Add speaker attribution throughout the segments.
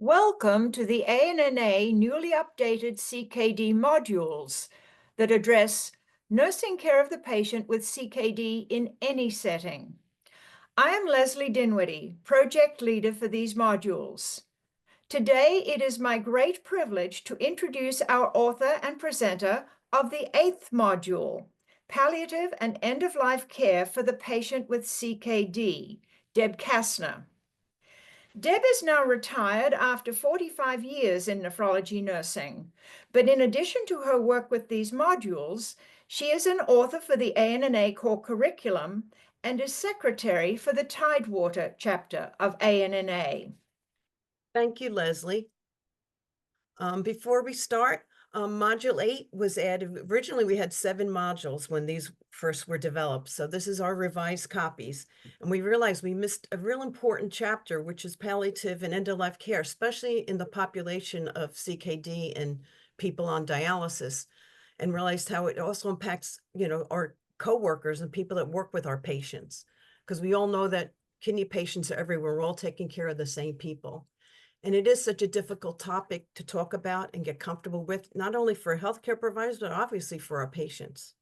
Speaker 1: Welcome to the ANNA newly updated CKD modules that address nursing care of the patient with CKD in any setting. I am Leslie Dinwiddie, project leader for these modules. Today, it is my great privilege to introduce our author and presenter of the 8th module, Palliative and End-of-Life Care for the Patient with CKD, Deb Kastner. Deb is now retired after 45 years in nephrology nursing, but in addition to her work with these modules, she is an author for the ANNA core curriculum and is secretary for the Tidewater chapter of ANNA.
Speaker 2: Thank you, Leslie. Before we start, Module 8 was added. Originally, we had 7 modules when these first were developed. So this is our revised copies. And we realized we missed a real important chapter, which is palliative and end-of-life care, especially in the population of CKD and people on dialysis, and realized how it also impacts, our coworkers and people that work with our patients. Because we all know that kidney patients are everywhere. We're all taking care of the same people. And it is such a difficult topic to talk about and get comfortable with, not only for healthcare providers, but obviously for our patients.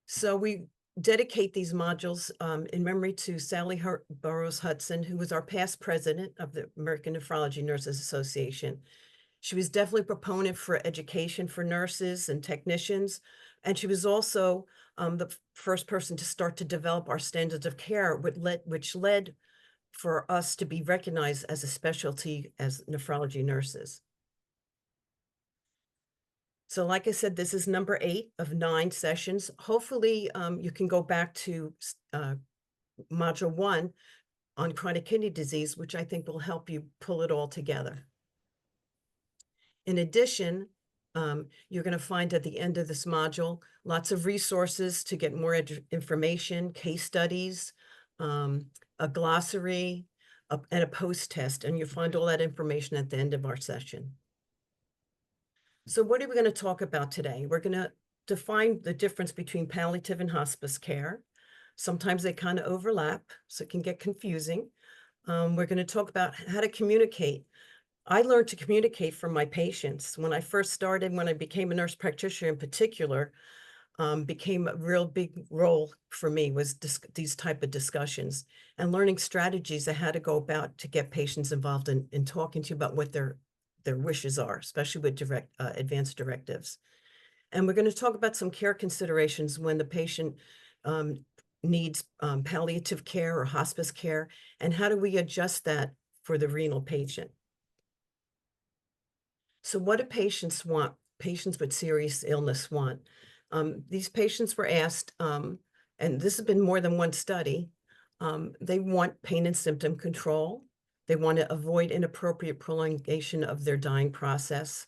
Speaker 2: So we dedicate these modules in memory to Sally Burroughs Hudson, who was our past president of the American Nephrology Nurses Association. She was definitely a proponent for education for nurses and technicians. And she was also the first person to start to develop our standards of care, which led for us to be recognized as a specialty as nephrology nurses. So like I said, this is number 8 of 9 sessions. Hopefully you can go back to module 1 on chronic kidney disease, which I think will help you pull it all together. In addition, you're going to find at the end of this module lots of resources to get more information, case studies, a glossary, and a post-test, and you'll find all that information at the end of our session. So what are we going to talk about today? We're going to define the difference between palliative and hospice care. Sometimes they kind of overlap, so it can get confusing. We're going to talk about how to communicate. I learned to communicate from my patients. When I first started, when I became a nurse practitioner in particular, became a real big role for me was these type of discussions and learning strategies of how to go about to get patients involved in talking to you about what their wishes are, especially with advanced directives. And we're going to talk about some care considerations when the patient needs palliative care or hospice care, and how do we adjust that for the renal patient. So what do patients want? Patients with serious illness want? These patients were asked, and this has been more than one study, they want pain and symptom control. They want to avoid inappropriate prolongation of their dying process.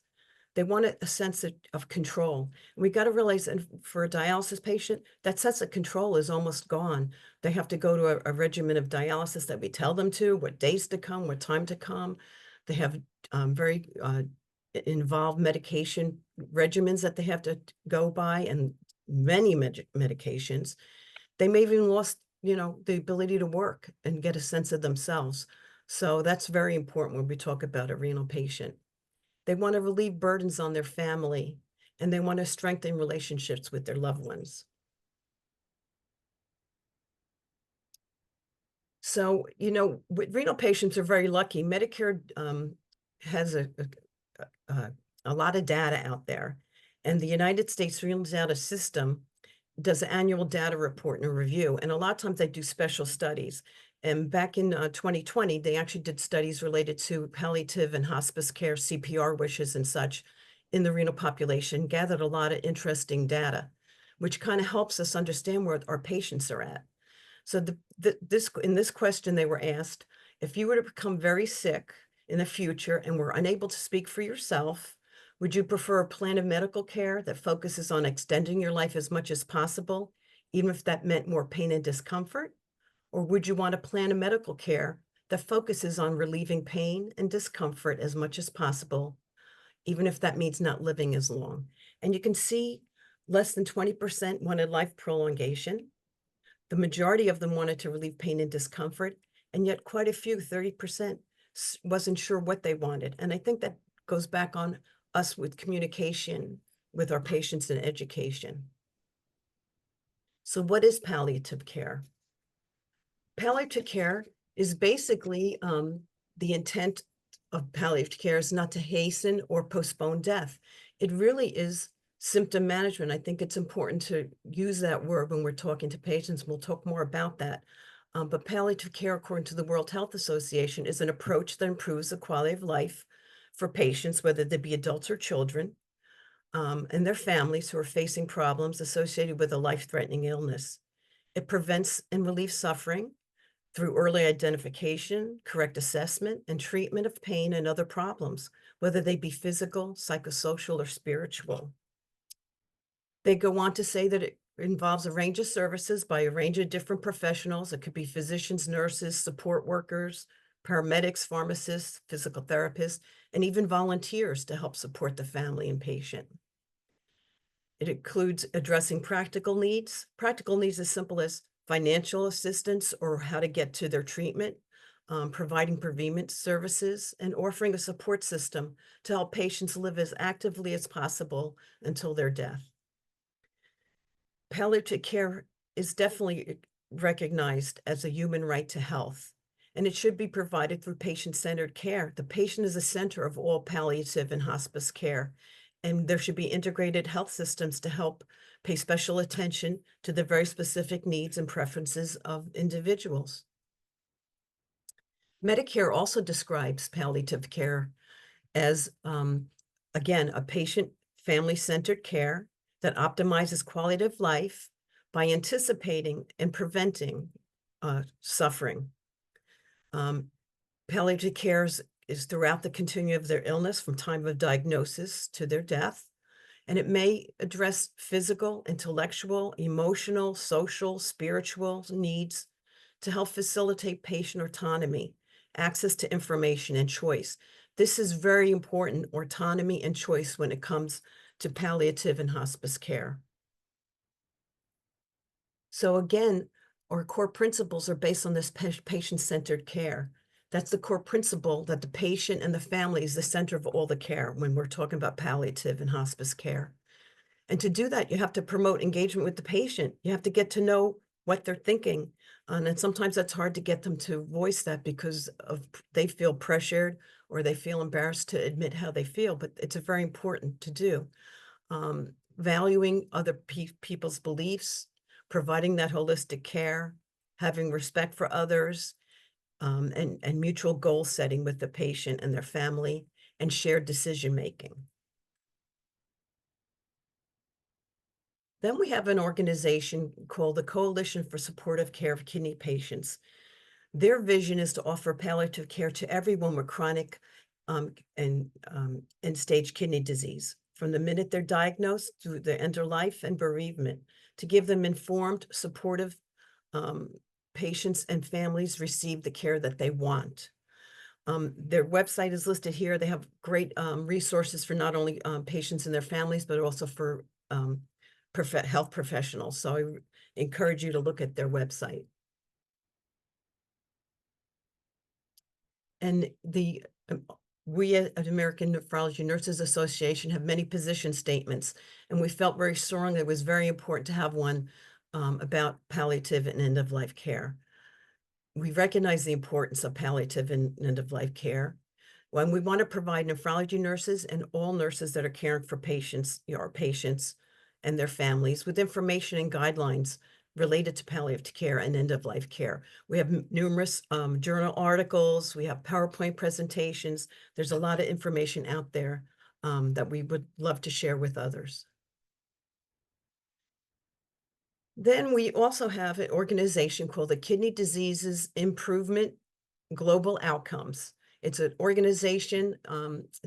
Speaker 2: They want a sense of control. And we got to realize that for a dialysis patient, that sense of control is almost gone. They have to go to a regimen of dialysis that we tell them to, what days to come, what time to come. They have very involved medication regimens that they have to go by, and many medications. They may have even lost, the ability to work and get a sense of themselves. So that's very important when we talk about a renal patient. They want to relieve burdens on their family, and they want to strengthen relationships with their loved ones. So, renal patients are very lucky. Medicare has a lot of data out there, and the United States Renal Data System does an annual data report and a review, and a lot of times they do special studies. And back in 2020, they actually did studies related to palliative and hospice care, CPR wishes and such in the renal population, gathered a lot of interesting data, which kind of helps us understand where our patients are at. So in this question, they were asked, if you were to become very sick in the future and were unable to speak for yourself, would you prefer a plan of medical care that focuses on extending your life as much as possible, even if that meant more pain and discomfort? Or would you want a plan of medical care that focuses on relieving pain and discomfort as much as possible, even if that means not living as long? And you can see less than 20% wanted life prolongation. The majority of them wanted to relieve pain and discomfort, and yet quite a few, 30%, wasn't sure what they wanted. And I think that goes back on us with communication with our patients and education. So what is palliative care? Palliative care is basically the intent of palliative care is not to hasten or postpone death. It really is symptom management. I think it's important to use that word when we're talking to patients. We'll talk more about that. But palliative care, according to the World Health Association, is an approach that improves the quality of life for patients, whether they be adults or children, and their families who are facing problems associated with a life-threatening illness. It prevents and relieves suffering through early identification, correct assessment, and treatment of pain and other problems, whether they be physical, psychosocial, or spiritual. They go on to say that it involves a range of services by a range of different professionals. It could be physicians, nurses, support workers, paramedics, pharmacists, physical therapists, and even volunteers to help support the family and patient. It includes addressing practical needs as simple as financial assistance or how to get to their treatment, providing bereavement services, and offering a support system to help patients live as actively as possible until their death. Palliative care is definitely recognized as a human right to health, and it should be provided through patient-centered care. The patient is the center of all palliative and hospice care, and there should be integrated health systems to help pay special attention to the very specific needs and preferences of individuals. Medicare also describes palliative care as, again, a patient family-centered care that optimizes quality of life by anticipating and preventing suffering. Palliative care is throughout the continuum of their illness from time of diagnosis to their death, and it may address physical, intellectual, emotional, social, spiritual needs to help facilitate patient autonomy, access to information, and choice. This is very important, autonomy and choice, when it comes to palliative and hospice care. So again, our core principles are based on this patient-centered care. That's the core principle, that the patient and the family is the center of all the care when we're talking about palliative and hospice care. And to do that, you have to promote engagement with the patient. You have to get to know what they're thinking. And sometimes that's hard to get them to voice that because they feel pressured or they feel embarrassed to admit how they feel, but it's very important to do. Valuing other people's beliefs, providing that holistic care, having respect for others, and mutual goal setting with the patient and their family, and shared decision-making. Then we have an organization called the Coalition for Supportive Care of Kidney Patients. Their vision is to offer palliative care to everyone with chronic and end-stage kidney disease, from the minute they're diagnosed through the end of life and bereavement, to give them informed, supportive patients and families receive the care that they want. Their website is listed here. They have great resources for not only patients and their families, but also for health professionals. So I encourage you to look at their website. And we at American Nephrology Nurses Association have many position statements, and we felt very strongly it was very important to have one about palliative and end-of-life care. We recognize the importance of palliative and end-of-life care. When we want to provide nephrology nurses and all nurses that are caring for patients, our patients and their families, with information and guidelines related to palliative care and end-of-life care. We have numerous journal articles, we have PowerPoint presentations. There's a lot of information out there that we would love to share with others. Then we also have an organization called the Kidney Diseases Improvement Global Outcomes. It's an organization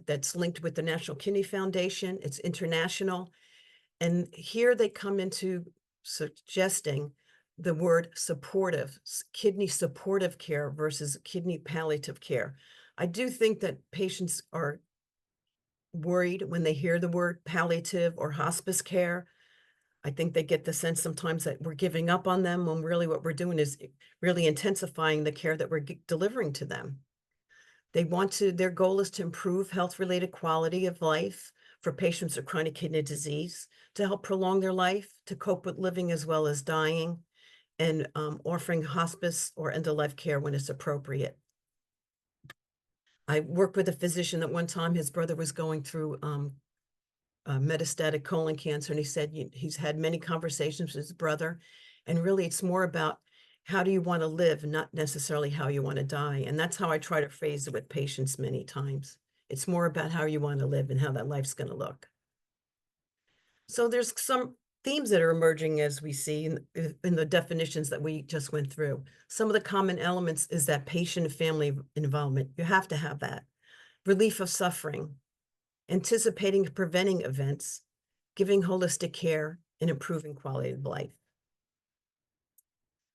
Speaker 2: that's linked with the National Kidney Foundation. It's international. And here they come into suggesting the word supportive, kidney supportive care versus kidney palliative care. I do think that patients are worried when they hear the word palliative or hospice care. I think they get the sense sometimes that we're giving up on them when really what we're doing is really intensifying the care that we're delivering to them. Their goal is to improve health-related quality of life for patients with chronic kidney disease, to help prolong their life, to cope with living as well as dying, and offering hospice or end-of-life care when it's appropriate. I worked with a physician that one time his brother was going through metastatic colon cancer, and he said he's had many conversations with his brother, and really it's more about how do you want to live, not necessarily how you want to die. And that's how I try to phrase it with patients many times. It's more about how you want to live and how that life's going to look. So there's some themes that are emerging as we see in the definitions that we just went through. Some of the common elements is that patient and family involvement. You have to have that. Relief of suffering, anticipating and preventing events, giving holistic care, and improving quality of life.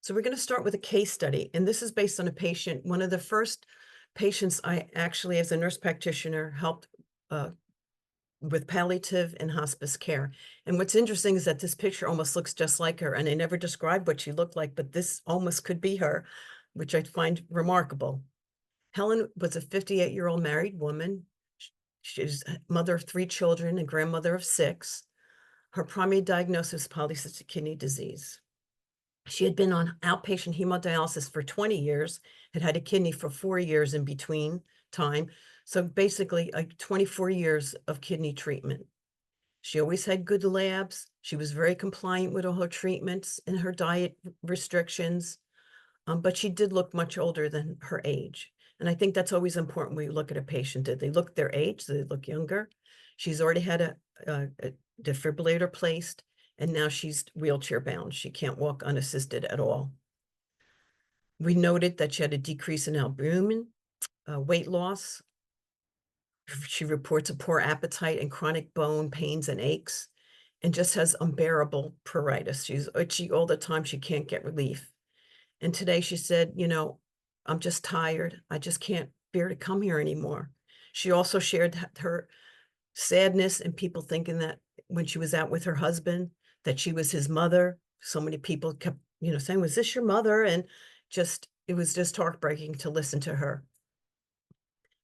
Speaker 2: So we're going to start with a case study, and this is based on a patient. One of the first patients I actually, as a nurse practitioner, helped with palliative and hospice care. And what's interesting is that this picture almost looks just like her, and I never described what she looked like, but this almost could be her, which I find remarkable. Helen was a 58-year-old married woman. She's a mother of 3 children and grandmother of 6. Her primary diagnosis was polycystic kidney disease. She had been on outpatient hemodialysis for 20 years, had had a kidney for 4 years in between time. So basically, 24 years of kidney treatment. She always had good labs. She was very compliant with all her treatments and her diet restrictions. But she did look much older than her age. And I think that's always important when you look at a patient. Did they look their age? Did they look younger? She's already had a defibrillator placed, and now she's wheelchair bound. She can't walk unassisted at all. We noted that she had a decrease in albumin, weight loss. She reports a poor appetite and chronic bone pains and aches, and just has unbearable pruritus. She's itchy all the time. She can't get relief. And today she said, I'm just tired. I just can't bear to come here anymore. She also shared her sadness and people thinking that when she was out with her husband, that she was his mother. So many people kept, saying, was this your mother? And it was just heartbreaking to listen to her.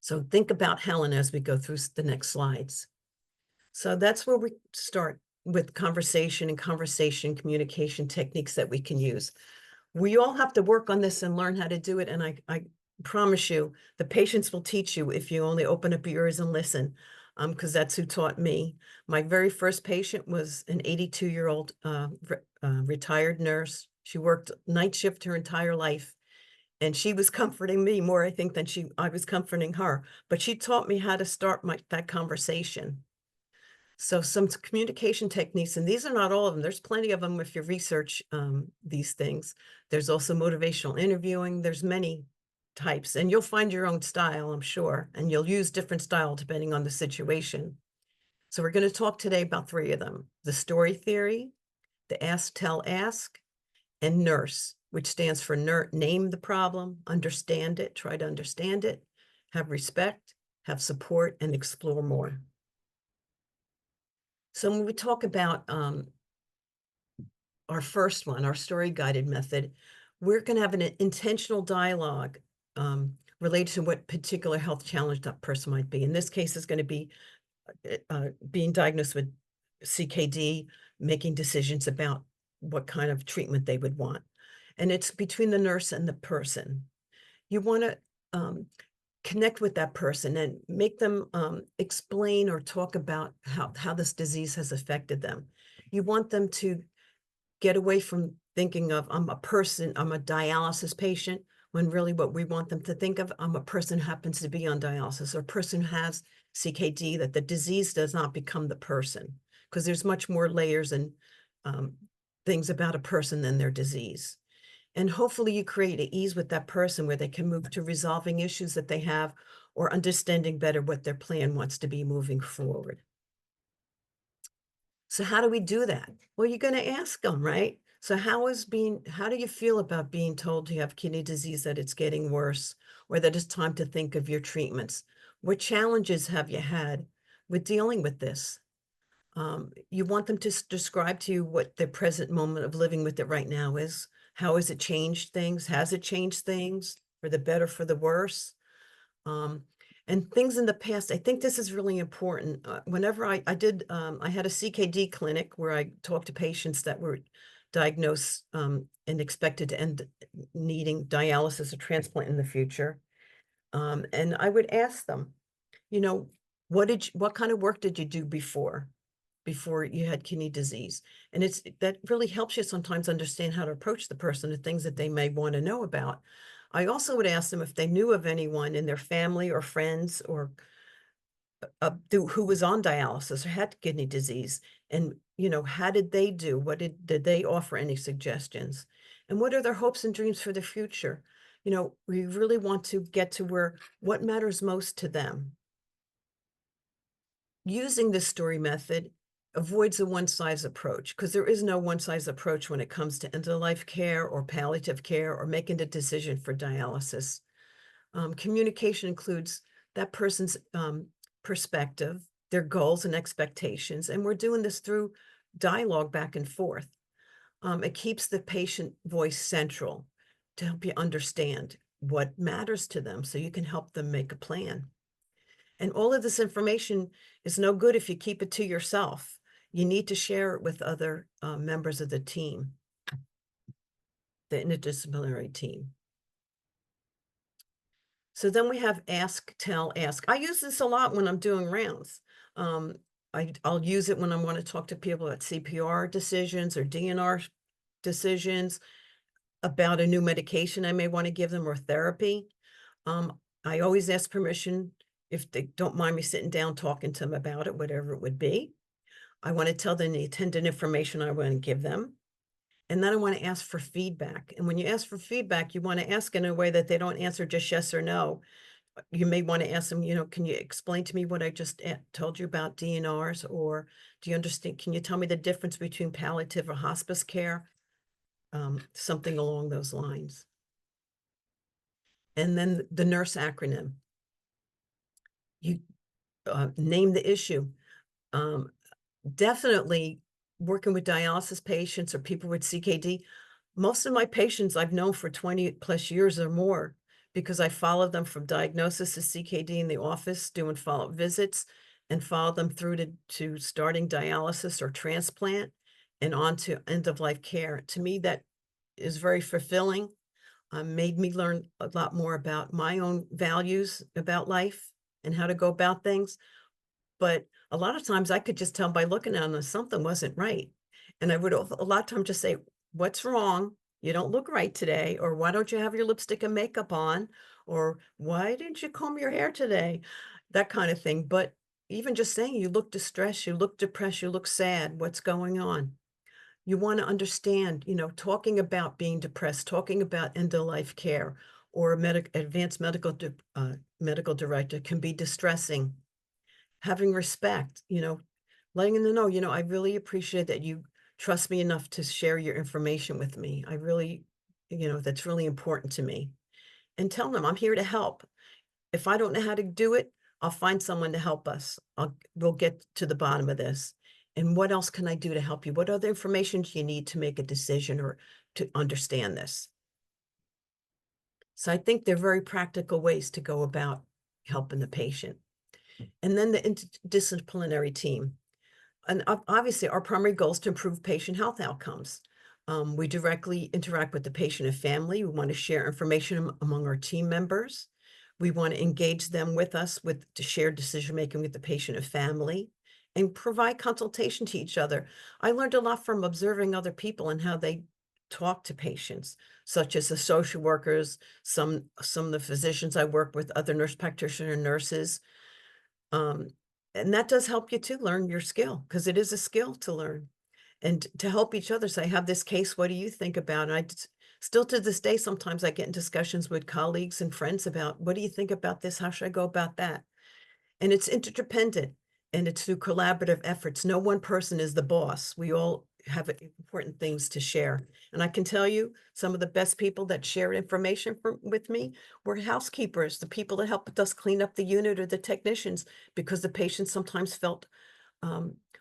Speaker 2: So think about Helen as we go through the next slides. So that's where we start with conversation and conversation communication techniques that we can use. We all have to work on this and learn how to do it. And I promise you, the patients will teach you if you only open up your ears and listen, because that's who taught me. My very first patient was an 82-year-old retired nurse. She worked night shift her entire life. And she was comforting me more, I think, than I was comforting her. But she taught me how to start that conversation. So some communication techniques, and these are not all of them. There's plenty of them if you research these things. There's also motivational interviewing. There's many types, and you'll find your own style, I'm sure, and you'll use different style depending on the situation. So we're going to talk today about 3 of them: the story theory, the ask, tell, ask, and nurse, which stands for name the problem, understand it, try to understand it, have respect, have support, and explore more. So when we talk about our first one, our story-guided method, we're going to have an intentional dialogue related to what particular health challenge that person might be. In this case, it's going to be being diagnosed with CKD, making decisions about what kind of treatment they would want. And it's between the nurse and the person. You want to connect with that person and make them explain or talk about how this disease has affected them. You want them to get away from thinking of, I'm a dialysis patient, when really what we want them to think of, I'm a person who happens to be on dialysis, or a person who has CKD, that the disease does not become the person, because there's much more layers and things about a person than their disease. And hopefully you create an ease with that person where they can move to resolving issues that they have or understanding better what their plan wants to be moving forward. So how do we do that? Well, you're going to ask them, right? So how do you feel about being told you have kidney disease, that it's getting worse, or that it's time to think of your treatments? What challenges have you had with dealing with this? You want them to describe to you what their present moment of living with it right now is. How has it changed things? Has it changed things for the better, for the worse? Um, and things in the past, I think this is really important. Whenever I had a CKD clinic where I talked to patients that were diagnosed and expected to end needing dialysis or transplant in the future. And I would ask them, you know, what kind of work did you do before you had kidney disease? And that really helps you sometimes understand how to approach the person, the things that they may want to know about. I also would ask them if they knew of anyone in their family or friends or who was on dialysis or had kidney disease, and how did they do? Did they offer any suggestions? And what are their hopes and dreams for the future? We really want to get to where what matters most to them. Using this story method avoids a one-size approach because there is no one-size approach when it comes to end-of-life care or palliative care or making a decision for dialysis. Communication includes that person's perspective, their goals and expectations, and we're doing this through dialogue back and forth. It keeps the patient voice central to help you understand what matters to them so you can help them make a plan. And all of this information is no good if you keep it to yourself. You need to share it with other members of the team, the interdisciplinary team. So then we have ask, tell, ask. I use this a lot when I'm doing rounds. Um, I'll use it when I want to talk to people about CPR decisions or DNR decisions, about a new medication I may want to give them or therapy. I always ask permission if they don't mind me sitting down talking to them about it, whatever it would be. I want to tell them the attendant information I want to give them. And then I want to ask for feedback. And when you ask for feedback, you want to ask in a way that they don't answer just yes or no. You may want to ask them, can you explain to me what I just told you about DNRs? Or do you understand? Can you tell me the difference between palliative or hospice care? Something along those lines. And then the nurse acronym. You name the issue. Definitely working with dialysis patients or people with CKD. Most of my patients I've known for 20 plus years or more because I followed them from diagnosis to CKD in the office, doing follow-up visits, and followed them through to starting dialysis or transplant and on to end-of-life care. To me, that is very fulfilling. Made me learn a lot more about my own values about life and how to go about things. But a lot of times I could just tell by looking at them that something wasn't right. And I would a lot of times just say, "What's wrong? You don't look right today," or "Why don't you have your lipstick and makeup on?" Or "Why didn't you comb your hair today?" That kind of thing. But even just saying, "You look distressed, you look depressed, you look sad, what's going on?" You wanna understand, talking about being depressed, talking about end-of-life care or advanced medical director can be distressing. Having respect, letting them know, "I really appreciate that you trust me enough to share your information with me. I really that's really important to me." And tell them, "I'm here to help. If I don't know how to do it, I'll find someone to help us. We'll get to the bottom of this. And what else can I do to help you? What other information do you need to make a decision or to understand this?" So I think they're very practical ways to go about helping the patient. And then the interdisciplinary team. And obviously, our primary goal is to improve patient health outcomes. We directly interact with the patient and family. We want to share information among our team members. We want to engage them with us to share decision making with the patient and family and provide consultation to each other. I learned a lot from observing other people and how they talk to patients, such as the social workers, some of the physicians I work with, other nurse practitioner nurses. Um, and that does help you to learn your skill because it is a skill to learn and to help each other say, "I have this case. What do you think about it?" Still to this day, sometimes I get in discussions with colleagues and friends about, "What do you think about this? How should I go about that?" And it's interdependent and it's through collaborative efforts. No one person is the boss. We all have important things to share. And I can tell you some of the best people that share information with me were housekeepers, the people that helped us clean up the unit or the technicians, because the patients sometimes felt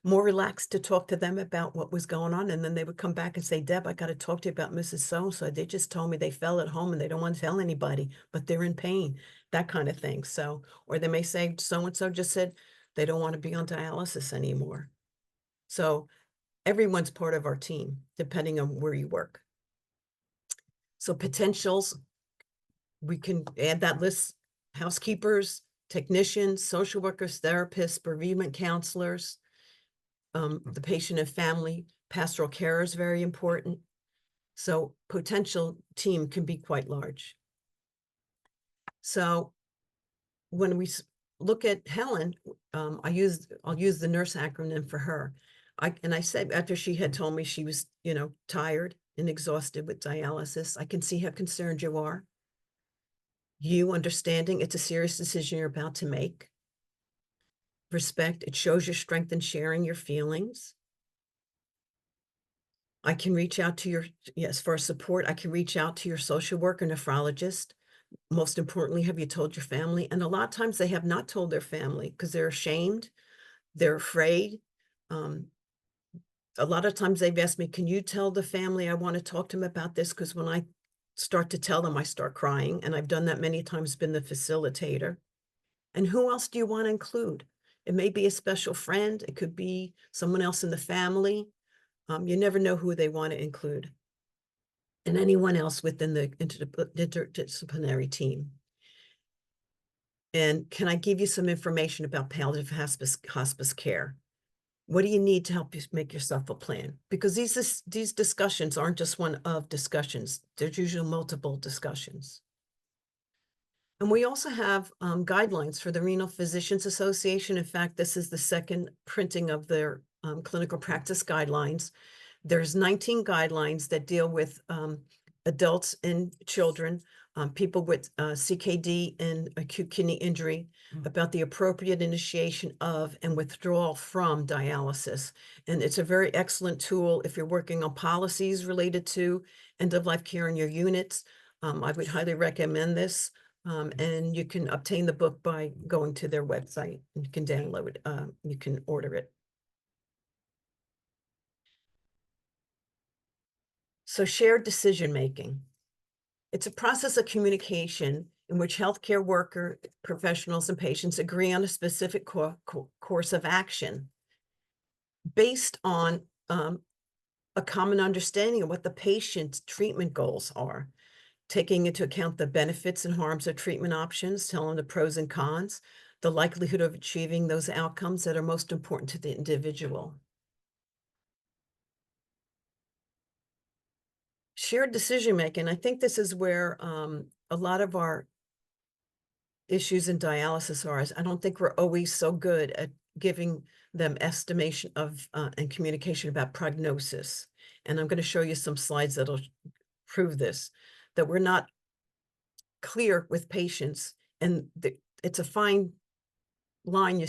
Speaker 2: more relaxed to talk to them about what was going on. And then they would come back and say, Deb, I got to talk to you about Mrs. So-and-so. They just told me they fell at home and they don't want to tell anybody, but they're in pain, that kind of thing. So, or they may say, so-and-so just said they don't want to be on dialysis anymore. So everyone's part of our team, depending on where you work. So potentials, we can add that list: housekeepers, technicians, social workers, therapists, bereavement counselors, the patient and family, pastoral care is very important. So potential team can be quite large. So when we look at Helen, I'll use the nurse acronym for her. I said, after she had told me she was, tired and exhausted with dialysis, I can see how concerned you are. You understanding it's a serious decision you're about to make. Respect, it shows your strength in sharing your feelings. I can reach out to your, yes, for support, I can reach out to your social worker, nephrologist. Most importantly, have you told your family? And a lot of times they have not told their family because they're ashamed, they're afraid. A lot of times they've asked me, can you tell the family I want to talk to them about this? Because when I start to tell them, I start crying. And I've done that many times, been the facilitator. And who else do you want to include? It may be a special friend. It could be someone else in the family. You never know who they want to include. And anyone else within the interdisciplinary team. And can I give you some information about palliative hospice care? What do you need to help you make yourself a plan? Because these discussions aren't just one of discussions. There's usually multiple discussions. And we also have guidelines for the Renal Physicians Association. In fact, this is the second printing of their clinical practice guidelines. There's 19 guidelines that deal with adults and children, people with CKD and acute kidney injury, about the appropriate initiation of and withdrawal from dialysis. And it's a very excellent tool if you're working on policies related to end-of-life care in your units. I would highly recommend this. And you can obtain the book by going to their website. You can download it, you can order it. So shared decision-making. It's a process of communication in which healthcare worker professionals and patients agree on a specific course of action based on a common understanding of what the patient's treatment goals are, taking into account the benefits and harms of treatment options, telling the pros and cons, the likelihood of achieving those outcomes that are most important to the individual. Shared decision-making, I think this is where a lot of our issues in dialysis are. I don't think we're always so good at giving them estimation of and communication about prognosis. And I'm going to show you some slides that'll prove this, that we're not clear with patients, and it's a fine line you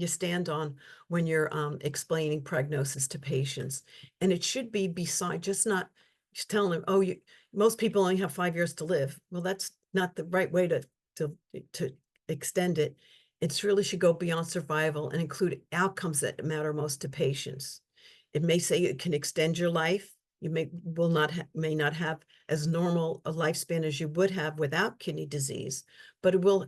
Speaker 2: stand on when you're explaining prognosis to patients. And it should be beside just not just telling them, oh, most people only have 5 years to live. Well, that's not the right way to extend it. It's really should go beyond survival and include outcomes that matter most to patients. It may say it can extend your life. You may not have as normal a lifespan as you would have without kidney disease, but it will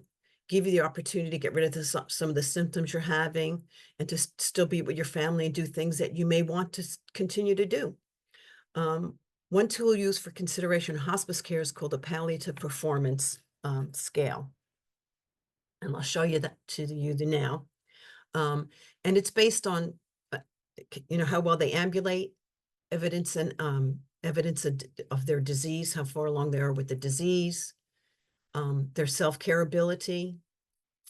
Speaker 2: give you the opportunity to get rid of some of the symptoms you're having and to still be with your family and do things that you may want to continue to do. One tool used for consideration of hospice care is called the Palliative Performance Scale. And I'll show you that to you now. And it's based on, how well they ambulate, evidence of their disease, how far along they are with the disease, their self-care ability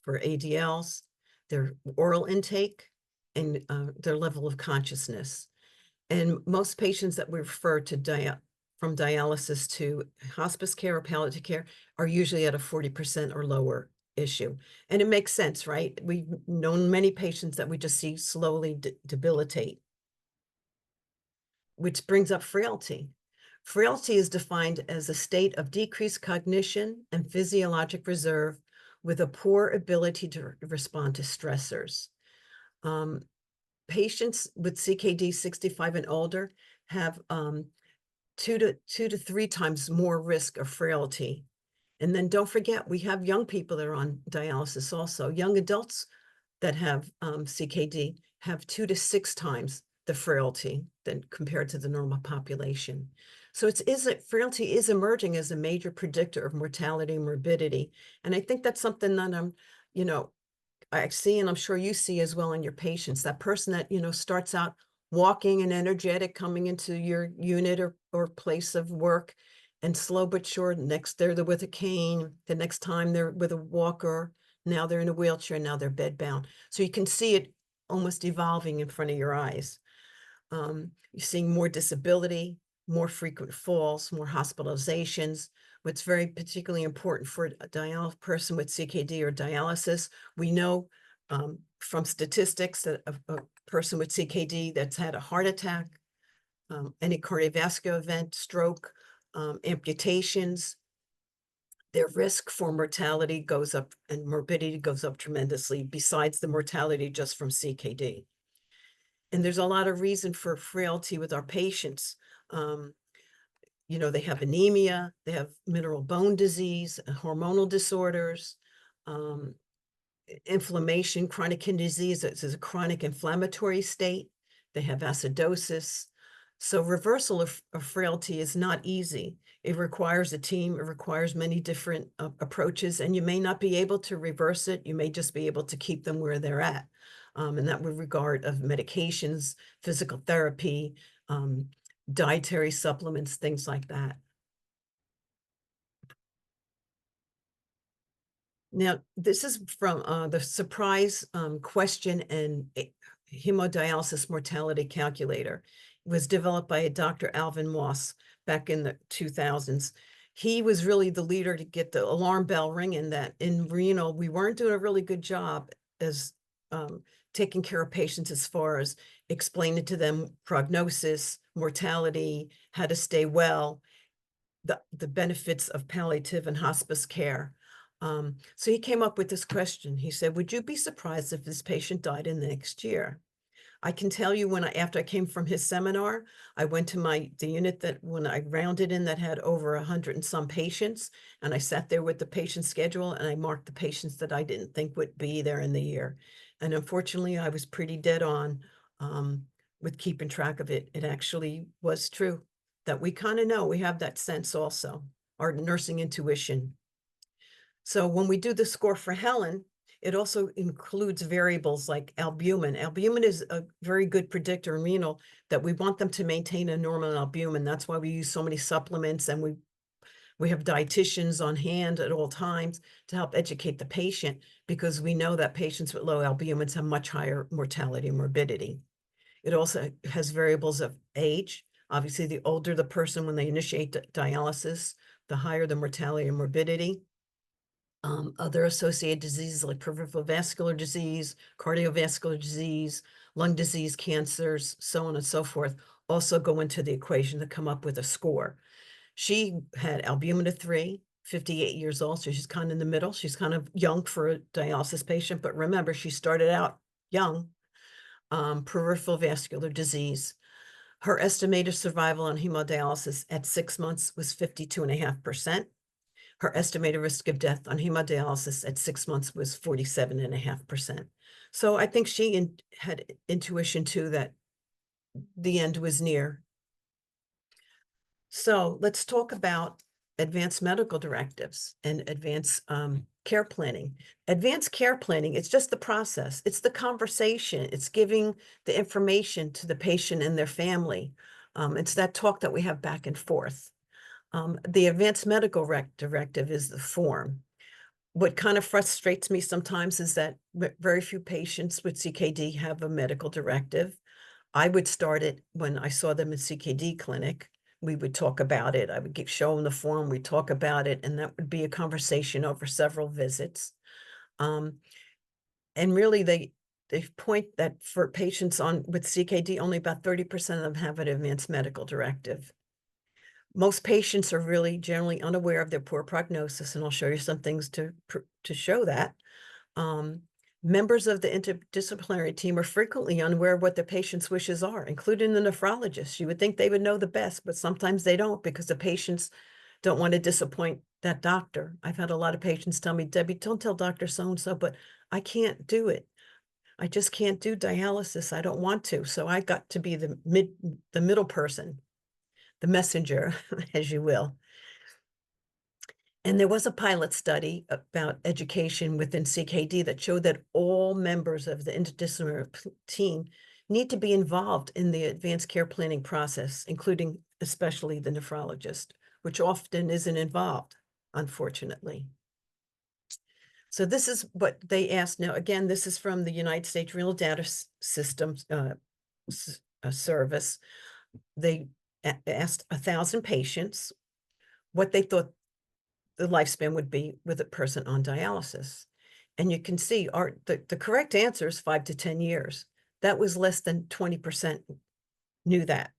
Speaker 2: for ADLs, their oral intake, and their level of consciousness. And most patients that we refer to from dialysis to hospice care or palliative care are usually at a 40% or lower issue. And it makes sense, right? We've known many patients that we just see slowly debilitate, which brings up frailty. Frailty is defined as a state of decreased cognition and physiologic reserve with a poor ability to respond to stressors. patients with CKD 65 and older have 2 to 3 times more risk of frailty. And then don't forget, we have young people that are on dialysis also. Young adults that have CKD have 2 to 6 times the frailty than compared to the normal population. So frailty is emerging as a major predictor of mortality and morbidity. And I think that's something that you know, I see, and I'm sure you see as well in your patients, that person that, starts out walking and energetic coming into your unit or place of work, and slow but sure, next they're with a cane, the next time they're with a walker, now they're in a wheelchair, now they're bedbound. So you can see it almost evolving in front of your eyes. You're seeing more disability, more frequent falls, more hospitalizations. What's very particularly important for a person with CKD or dialysis, we know from statistics that a person with CKD that's had a heart attack, any cardiovascular event, stroke, amputations, their risk for mortality goes up and morbidity goes up tremendously, besides the mortality just from CKD. And there's a lot of reason for frailty with our patients. They have anemia, they have mineral bone disease, hormonal disorders, inflammation, chronic kidney disease. It's a chronic inflammatory state. They have acidosis. So reversal of frailty is not easy. It requires a team. It requires many different approaches, and you may not be able to reverse it. You may just be able to keep them where they're at. And that with regard of medications, physical therapy, dietary supplements, things like that. Now, this is from the surprise question and hemodialysis mortality calculator. It was developed by a Dr. Alvin Moss back in the 2000s. He was really the leader to get the alarm bell ringing that in renal, we weren't doing a really good job as taking care of patients as far as explaining to them prognosis, mortality, how to stay well, the benefits of palliative and hospice care. So he came up with this question. He said, would you be surprised if this patient died in the next year? I can tell you after I came from his seminar, I went to the unit that when I rounded in that had over 100 and some patients, and I sat there with the patient schedule and I marked the patients that I didn't think would be there in the year. And unfortunately, I was pretty dead on with keeping track of it. It actually was true that we kind of know, we have that sense also, our nursing intuition. So when we do the score for Helen, it also includes variables like albumin. Albumin is a very good predictor in renal that we want them to maintain a normal albumin. That's why we use so many supplements, and we have dietitians on hand at all times to help educate the patient, because we know that patients with low albumins have much higher mortality and morbidity. It also has variables of age. Obviously, the older the person when they initiate dialysis, the higher the mortality and morbidity. Other associated diseases like peripheral vascular disease, cardiovascular disease, lung disease, cancers, so on and so forth, also go into the equation to come up with a score. She had albumin of 3, 58 years old, so she's kind of in the middle. She's kind of young for a dialysis patient, but remember, she started out young. Peripheral vascular disease. Her estimated survival on hemodialysis at 6 months was 52.5%. Her estimated risk of death on hemodialysis at 6 months was 47.5%. So I think she had intuition too that the end was near. So let's talk about advanced medical directives and advanced care planning. Advanced care planning, it's just the process. It's the conversation. It's giving the information to the patient and their family. It's that talk that we have back and forth. The advanced medical directive is the form. What kind of frustrates me sometimes is that very few patients with CKD have a medical directive. I would start it when I saw them in CKD clinic. We would talk about it. I would show them the form. We'd talk about it, and that would be a conversation over several visits. And really, they point that for patients with CKD, only about 30% of them have an advanced medical directive. Most patients are really generally unaware of their poor prognosis, and I'll show you some things to show that. Members of the interdisciplinary team are frequently unaware of what the patient's wishes are, including the nephrologist. You would think they would know the best, but sometimes they don't because the patients don't want to disappoint that doctor. I've had a lot of patients tell me, Debbie, don't tell Dr. So-and-so, but I can't do it. I just can't do dialysis. I don't want to. So I got to be the middle person, the messenger, as you will. And there was a pilot study about education within CKD that showed that all members of the interdisciplinary team need to be involved in the advanced care planning process, including especially the nephrologist, which often isn't involved, unfortunately. So this is what they asked. Now, again, this is from the United States Renal Data System Service. They asked 1,000 patients what they thought the lifespan would be with a person on dialysis. And you can see the correct answer is 5 to 10 years. That was less than 20% knew that.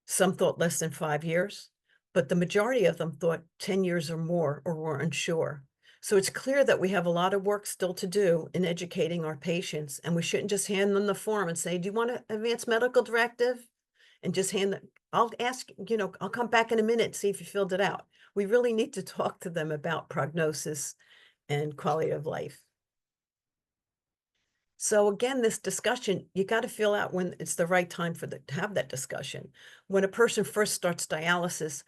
Speaker 2: Some thought less than 5 years, but the majority of them thought 10 years or more or were unsure. So it's clear that we have a lot of work still to do in educating our patients, and we shouldn't just hand them the form and say, do you want an advanced medical directive? And just hand them, I'll ask, I'll come back in a minute and see if you filled it out. We really need to talk to them about prognosis and quality of life. So again, this discussion, you got to feel out when it's the right time to have that discussion. When a person first starts dialysis,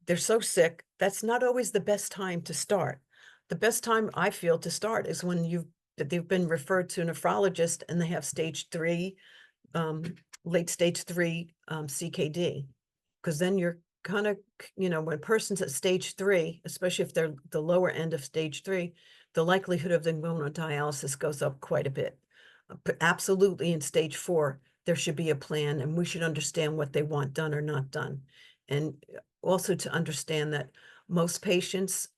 Speaker 2: they're so sick, that's not always the best time to start. The best time I feel to start is when they've been referred to a nephrologist and they have stage 3, late stage 3 CKD, because then you're kind of, when a person's at stage 3, especially if they're the lower end of stage 3, the likelihood of them going on dialysis goes up quite a bit. But absolutely in stage 4, there should be a plan, and we should understand what they want done or not done. And also to understand that most patients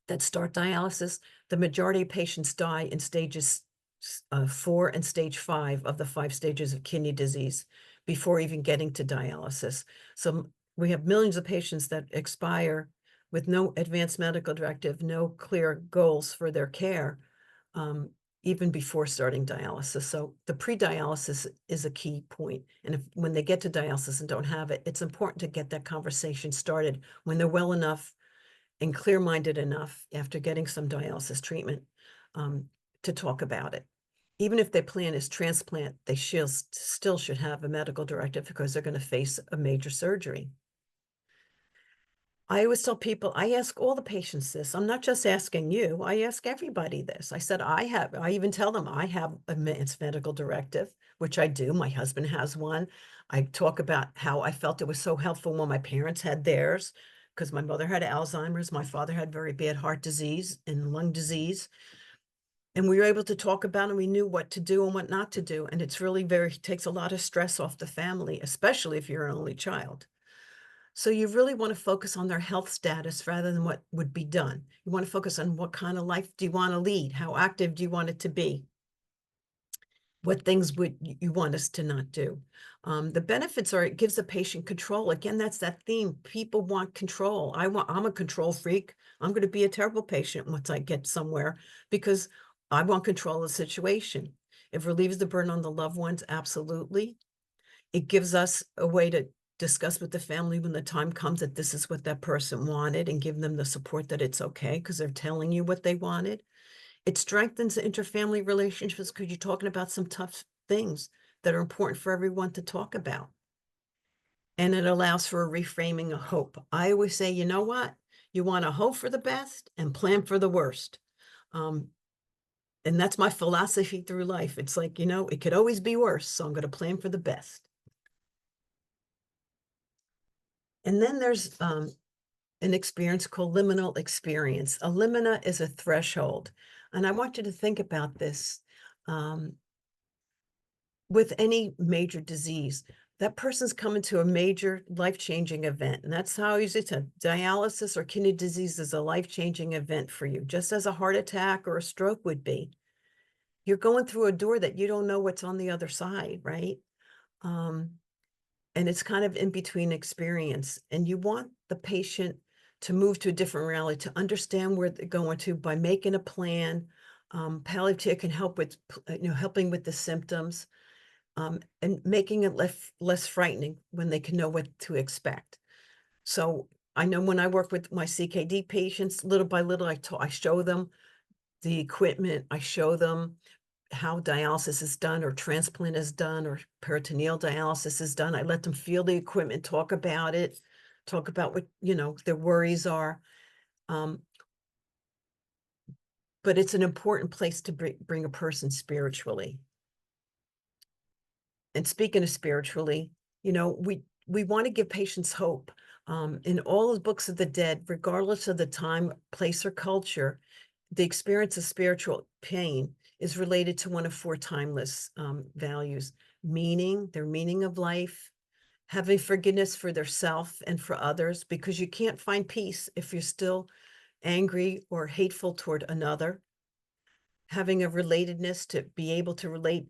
Speaker 2: that start dialysis, the majority of patients die in stages 4 and stage 5 of the 5 stages of kidney disease before even getting to dialysis. So we have millions of patients that expire with no advanced medical directive, no clear goals for their care, even before starting dialysis. So the pre-dialysis is a key point. And when they get to dialysis and don't have it, it's important to get that conversation started when they're well enough and clear-minded enough after getting some dialysis treatment to talk about it. Even if their plan is transplant, they still should have a medical directive because they're going to face a major surgery. I always tell people, I ask all the patients this. I'm not just asking you, I ask everybody this. I said, I even tell them I have advanced medical directive, which I do. My husband has one. I talk about how I felt it was so helpful when my parents had theirs, because my mother had Alzheimer's, my father had very bad heart disease and lung disease. And we were able to talk about it, and we knew what to do and what not to do. And it's really takes a lot of stress off the family, especially if you're an only child. So you really want to focus on their health status rather than what would be done. You want to focus on what kind of life do you want to lead? How active do you want it to be? What things would you want us to not do? The benefits are it gives the patient control. Again, that's that theme. People want control. I'm a control freak. I'm going to be a terrible patient once I get somewhere because I want control of the situation. It relieves the burden on the loved ones, absolutely. It gives us a way to discuss with the family when the time comes that this is what that person wanted and give them the support that it's okay because they're telling you what they wanted. It strengthens the interfamily relationships because you're talking about some tough things that are important for everyone to talk about. And it allows for a reframing of hope. I always say, you know what? You want to hope for the best and plan for the worst. And that's my philosophy through life. It's like, it could always be worse. So I'm going to plan for the best. And then there's an experience called liminal experience. A limina is a threshold. And I want you to think about this. With any major disease, that person's coming to a major life-changing event. And that's how I usually say dialysis or kidney disease is a life-changing event for you, just as a heart attack or a stroke would be. You're going through a door that you don't know what's on the other side, right? And it's kind of in between experience. And you want the patient to move to a different reality, to understand where they're going to by making a plan, Palliative can help with, helping with the symptoms, and making it less frightening when they can know what to expect. So I know when I work with my CKD patients, little by little, I show them the equipment, I show them how dialysis is done or transplant is done or peritoneal dialysis is done. I let them feel the equipment, talk about it, talk about what, their worries are. Um, but it's an important place to bring a person spiritually. And speaking of spiritually, we want to give patients hope. In all the books of the dead, regardless of the time, place, or culture, the experience of spiritual pain is related to one of four timeless values: meaning, their meaning of life, having forgiveness for their self and for others, because you can't find peace if you're still angry or hateful toward another, having a relatedness to be able to relate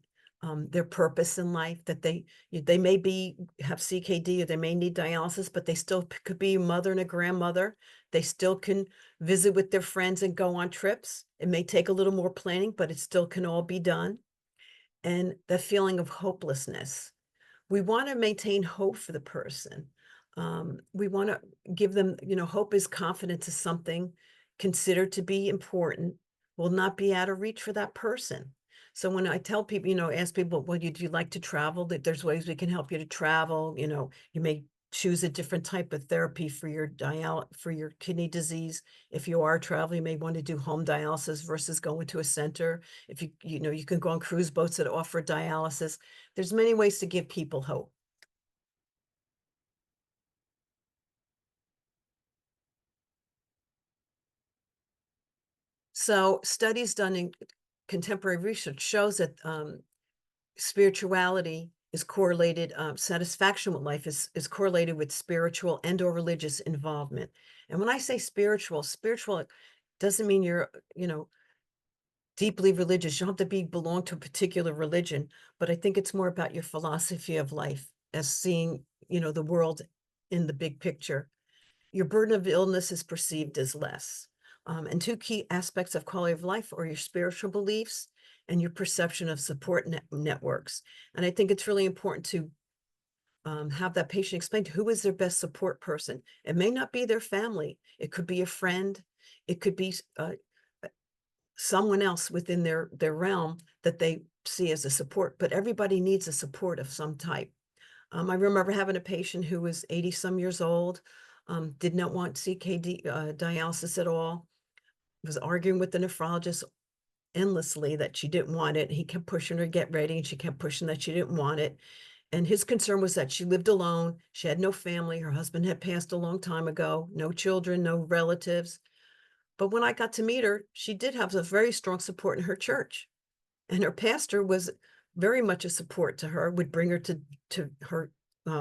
Speaker 2: their purpose in life, that they may have CKD, or they may need dialysis, but they still could be a mother and a grandmother. They still can visit with their friends and go on trips. It may take a little more planning, but it still can all be done. And the feeling of hopelessness. We want to maintain hope for the person. We want to give them, hope is confidence is something considered to be important, will not be out of reach for that person. So when I tell people, ask people, well, do you like to travel? That there's ways we can help you to travel. You may choose a different type of therapy for for your kidney disease. If you are traveling, you may want to do home dialysis versus going to a center. If you can go on cruise boats that offer dialysis. There's many ways to give people hope. So studies done in contemporary research shows that spirituality is correlated, satisfaction with life is correlated with spiritual and or religious involvement. And when I say spiritual doesn't mean you're, deeply religious. You don't have to belong to a particular religion, but I think it's more about your philosophy of life as seeing, the world in the big picture. Your burden of illness is perceived as less. And two key aspects of quality of life are your spiritual beliefs and your perception of support networks. And I think it's really important to have that patient explain who is their best support person. It may not be their family. It could be a friend. It could be someone else within their realm that they see as a support, but everybody needs a support of some type. I remember having a patient who was 80 some years old, did not want CKD dialysis at all, was arguing with the nephrologist endlessly that she didn't want it. He kept pushing her to get ready, and she kept pushing that she didn't want it. And his concern was that she lived alone. She had no family. Her husband had passed a long time ago, no children, no relatives. But when I got to meet her, she did have a very strong support in her church. And her pastor was very much a support to her, would bring her to her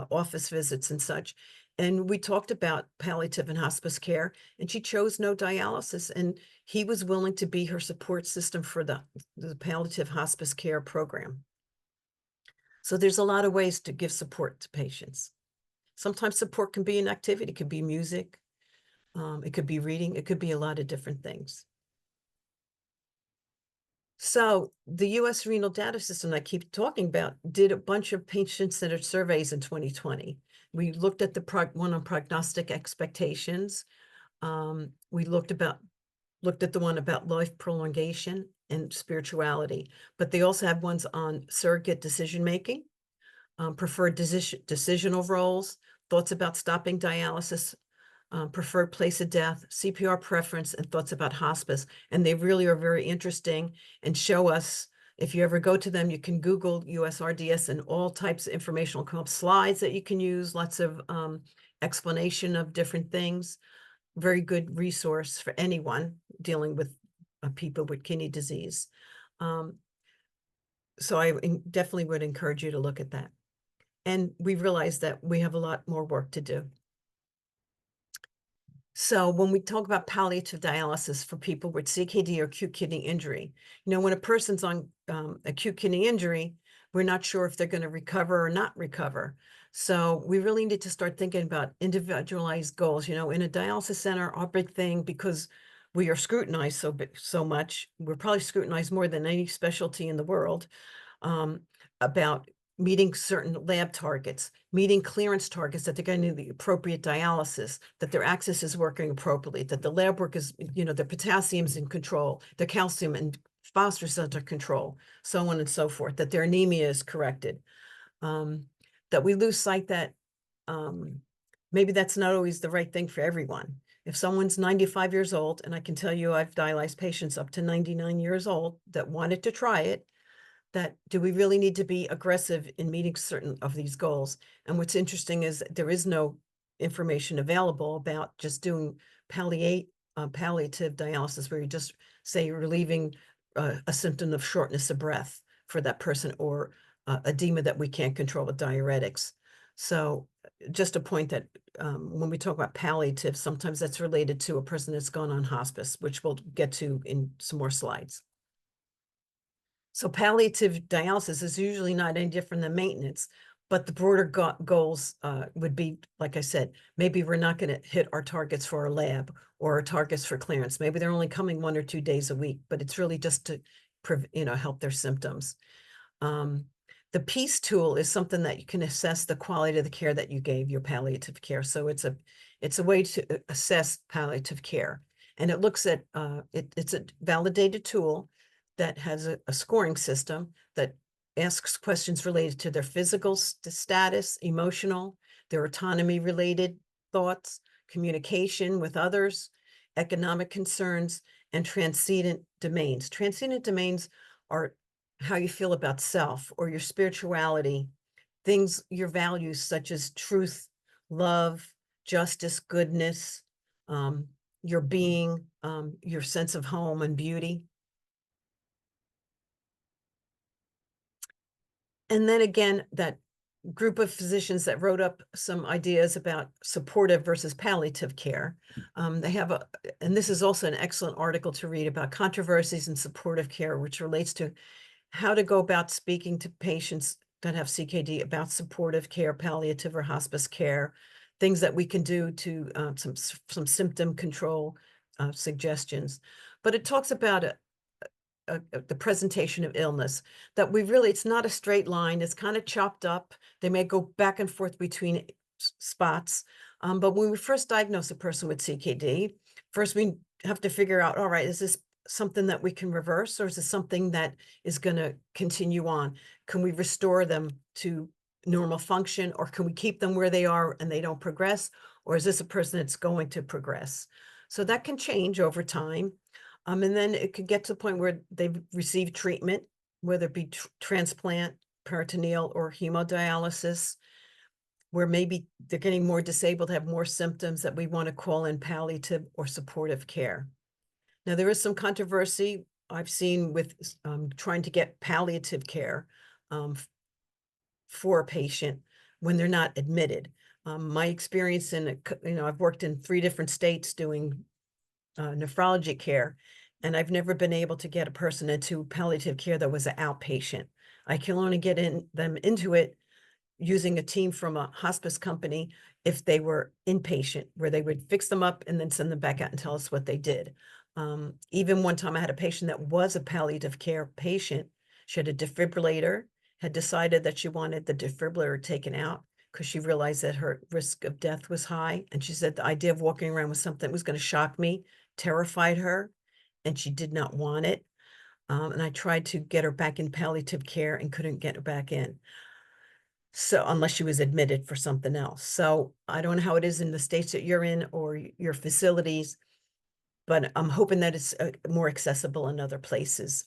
Speaker 2: office visits and such. And we talked about palliative and hospice care, and she chose no dialysis. And he was willing to be her support system for the palliative hospice care program. So there's a lot of ways to give support to patients. Sometimes support can be an activity, it could be music, it could be reading, it could be a lot of different things. So the US renal data system I keep talking about did a bunch of patient-centered surveys in 2020. We looked at the one on prognostic expectations. We looked at the one about life prolongation and spirituality, but they also have ones on surrogate decision-making, preferred decisional roles, thoughts about stopping dialysis, preferred place of death, CPR preference, and thoughts about hospice. And they really are very interesting and show us, if you ever go to them, you can Google USRDS and all types of information will come up, slides that you can use, lots of explanation of different things. Very good resource for anyone dealing with people with kidney disease. So I definitely would encourage you to look at that. And we realize that we have a lot more work to do. So when we talk about palliative dialysis for people with CKD or acute kidney injury, when a person's on acute kidney injury, we're not sure if they're going to recover or not recover. So we really need to start thinking about individualized goals. In a dialysis center, our big thing, because we are scrutinized so much. We're probably scrutinized more than any specialty in the world, um, about meeting certain lab targets, meeting clearance targets, that they're getting the appropriate dialysis, that their access is working appropriately, that the lab work is, the potassium's in control, the calcium and phosphorus under control, so on and so forth, that their anemia is corrected. That we lose sight that maybe that's not always the right thing for everyone. If someone's 95 years old, and I can tell you I've dialyzed patients up to 99 years old that wanted to try it, that do we really need to be aggressive in meeting certain of these goals? And what's interesting is there is no information available about just doing palliative dialysis, where you just say you're relieving a symptom of shortness of breath for that person, or edema that we can't control with diuretics. So just a point that when we talk about palliative, sometimes that's related to a person that's gone on hospice, which we'll get to in some more slides. So palliative dialysis is usually not any different than maintenance, but the broader goals would be, like I said, maybe we're not going to hit our targets for our lab or our targets for clearance. Maybe they're only coming 1 or 2 days a week, but it's really just to, help their symptoms. The PEACE tool is something that you can assess the quality of the care that you gave your palliative care. So it's a way to assess palliative care, and it looks at it's a validated tool that has a scoring system that asks questions related to their physical status, emotional, their autonomy related thoughts, communication with others, economic concerns, and transcendent domains. Transcendent domains are how you feel about self or your spirituality, things, your values such as truth, love, justice, goodness, your being, your sense of home and beauty. And then again, that group of physicians that wrote up some ideas about supportive versus palliative care. They have and this is also an excellent article to read about controversies in supportive care, which relates to how to go about speaking to patients that have CKD about supportive care, palliative or hospice care, things that we can do to some symptom control suggestions. But it talks about the presentation of illness, that it's not a straight line. It's kind of chopped up. They may go back and forth between spots. But when we first diagnose a person with CKD, first we have to figure out, all right, is this something that we can reverse, or is this something that is going to continue on? Can we restore them to normal function, or can we keep them where they are and they don't progress? Or is this a person that's going to progress? So that can change over time. And then it could get to the point where they've received treatment, whether it be transplant, peritoneal, or hemodialysis, where maybe they're getting more disabled, have more symptoms, that we want to call in palliative or supportive care. Now, there is some controversy I've seen with trying to get palliative care for a patient when they're not admitted. My experience I've worked in 3 different states doing nephrology care, and I've never been able to get a person into palliative care that was an outpatient. I can only get them into it using a team from a hospice company if they were inpatient, where they would fix them up and then send them back out and tell us what they did. Even one time I had a patient that was a palliative care patient. She had a defibrillator, had decided that she wanted the defibrillator taken out because she realized that her risk of death was high. And she said the idea of walking around with something that was going to shock me terrified her, and she did not want it. And I tried to get her back in palliative care and couldn't get her back in. So unless she was admitted for something else. So I don't know how it is in the states that you're in or your facilities, but I'm hoping that it's more accessible in other places.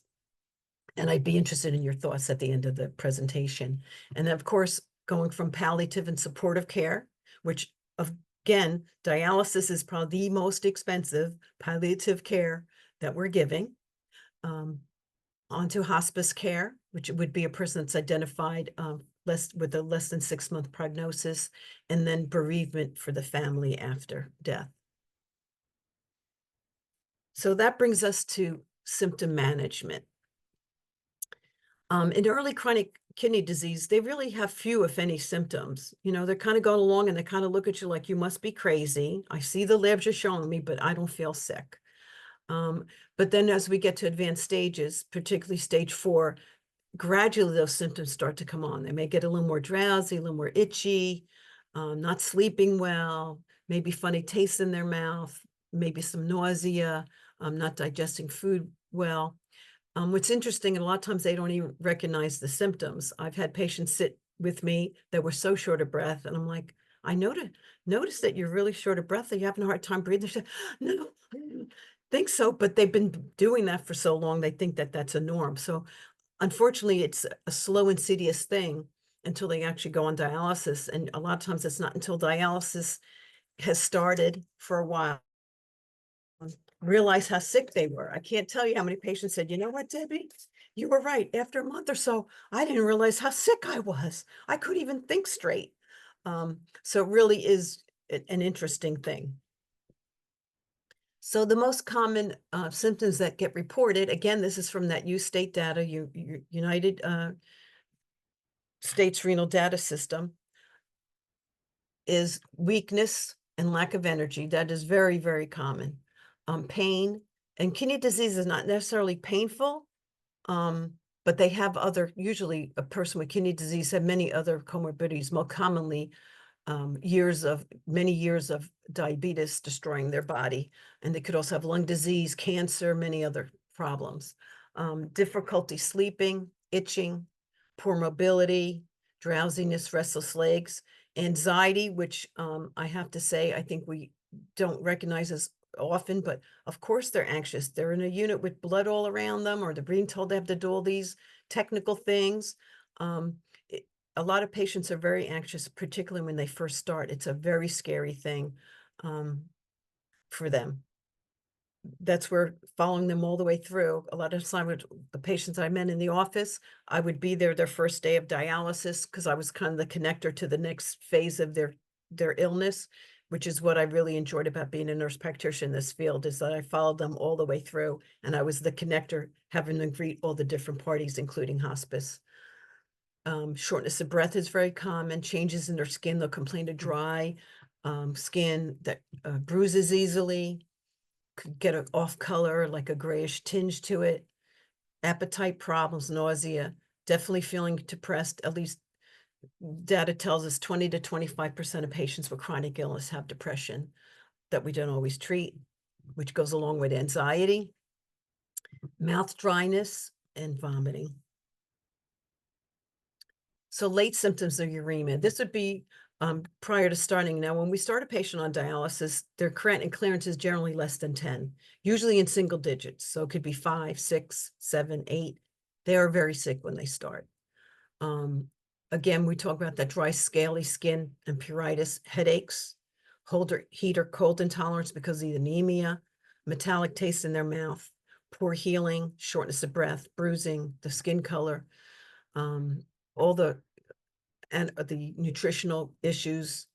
Speaker 2: And I'd be interested in your thoughts at the end of the presentation. And then, of course, going from palliative and supportive care, which again, dialysis is probably the most expensive palliative care that we're giving, onto hospice care, which would be a person that's identified with a less than 6-month prognosis, and then bereavement for the family after death. So that brings us to symptom management. In early chronic kidney disease, they really have few, if any, symptoms. They're kind of going along and they kind of look at you like, you must be crazy. I see the labs you're showing me, but I don't feel sick. But then as we get to advanced stages, particularly stage 4, gradually those symptoms start to come on. They may get a little more drowsy, a little more itchy, not sleeping well, maybe funny taste in their mouth, maybe some nausea, not digesting food well. What's interesting, and a lot of times they don't even recognize the symptoms. I've had patients sit with me that were so short of breath, and I'm like, I noticed that you're really short of breath, that you're having a hard time breathing. They said, no, I don't think so, but they've been doing that for so long, they think that that's a norm. So unfortunately, it's a slow, insidious thing until they actually go on dialysis, and a lot of times it's not until dialysis has started for a while, realize how sick they were. I can't tell you how many patients said, "You know what, Debbie? You were right. After a month or so, I didn't realize how sick I was. I couldn't even think straight." So it really is an interesting thing. So the most common symptoms that get reported, again, this is from that U-State data, United States Renal Data System, is weakness and lack of energy. That is very, very common. Pain, and kidney disease is not necessarily painful, but they have other, usually a person with kidney disease have many other comorbidities, more commonly many years of diabetes destroying their body. And they could also have lung disease, cancer, many other problems. Difficulty sleeping, itching, poor mobility, drowsiness, restless legs, anxiety, which I have to say, I think we don't recognize as often, but of course they're anxious. They're in a unit with blood all around them, or they're being told they have to do all these technical things. Um, a lot of patients are very anxious, particularly when they first start. It's a very scary thing for them. That's where following them all the way through. A lot of time with the patients I met in the office, I would be there their first day of dialysis because I was kind of the connector to the next phase of their illness, which is what I really enjoyed about being a nurse practitioner in this field, is that I followed them all the way through, and I was the connector, having them greet all the different parties, including hospice. Shortness of breath is very common. Changes in their skin, they'll complain of dry skin that bruises easily, could get an off color, like a grayish tinge to it. Appetite problems, nausea, definitely feeling depressed. At least data tells us 20 to 25% of patients with chronic illness have depression that we don't always treat, which goes along with anxiety, mouth dryness, and vomiting. So late symptoms of uremia. This would be prior to starting. Now, when we start a patient on dialysis, their creatinine clearance is generally less than 10, usually in single digits. So it could be 5, 6, 7, 8. They are very sick when they start. Again, we talk about that dry, scaly skin and pruritus, headaches, heat or cold intolerance because of the anemia, metallic taste in their mouth, poor healing, shortness of breath, bruising, the skin color, all the nutritional issues,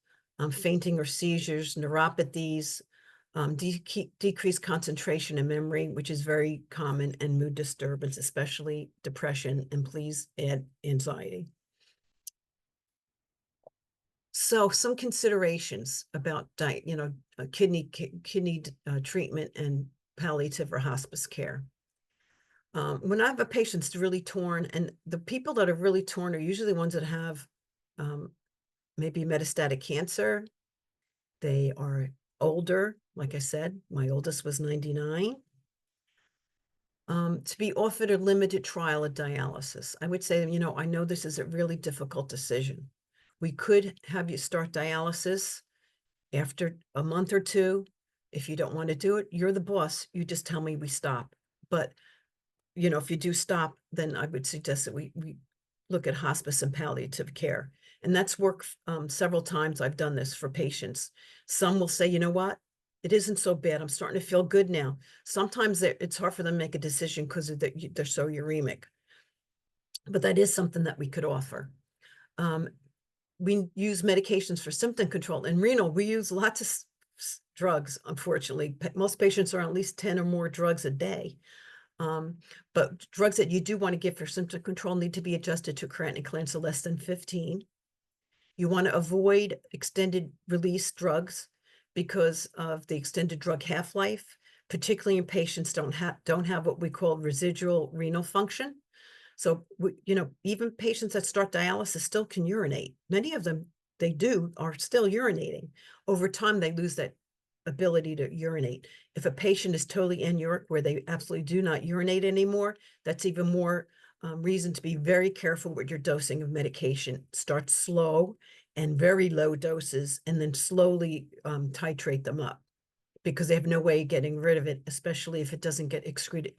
Speaker 2: fainting or seizures, neuropathies, decreased concentration and memory, which is very common, and mood disturbance, especially depression, and please add anxiety. So some considerations about kidney treatment and palliative or hospice care. When I have a patient that's really torn, and the people that are really torn are usually the ones that have maybe metastatic cancer. They are older. Like I said, my oldest was 99. To be offered a limited trial of dialysis, I would say, I know this is a really difficult decision. We could have you start dialysis after a month or two. If you don't want to do it, you're the boss. You just tell me we stop. But if you do stop, then I would suggest that we look at hospice and palliative care. And that's worked several times. I've done this for patients. Some will say, you know what? It isn't so bad. I'm starting to feel good now. Sometimes it's hard for them to make a decision because they're so uremic. But that is something that we could offer. We use medications for symptom control. In renal, we use lots of drugs, unfortunately. Most patients are on at least 10 or more drugs a day. But drugs that you do want to give for symptom control need to be adjusted to creatinine clearance of less than 15. You want to avoid extended release drugs because of the extended drug half-life, particularly in patients don't have what we call residual renal function. So, even patients that start dialysis still can urinate. Many of them, they are still urinating. Over time, they lose that ability to urinate. If a patient is totally anuric, where they absolutely do not urinate anymore, that's even more reason to be very careful with your dosing of medication. Start slow and very low doses, and then slowly titrate them up, because they have no way of getting rid of it, especially if it doesn't get excreted,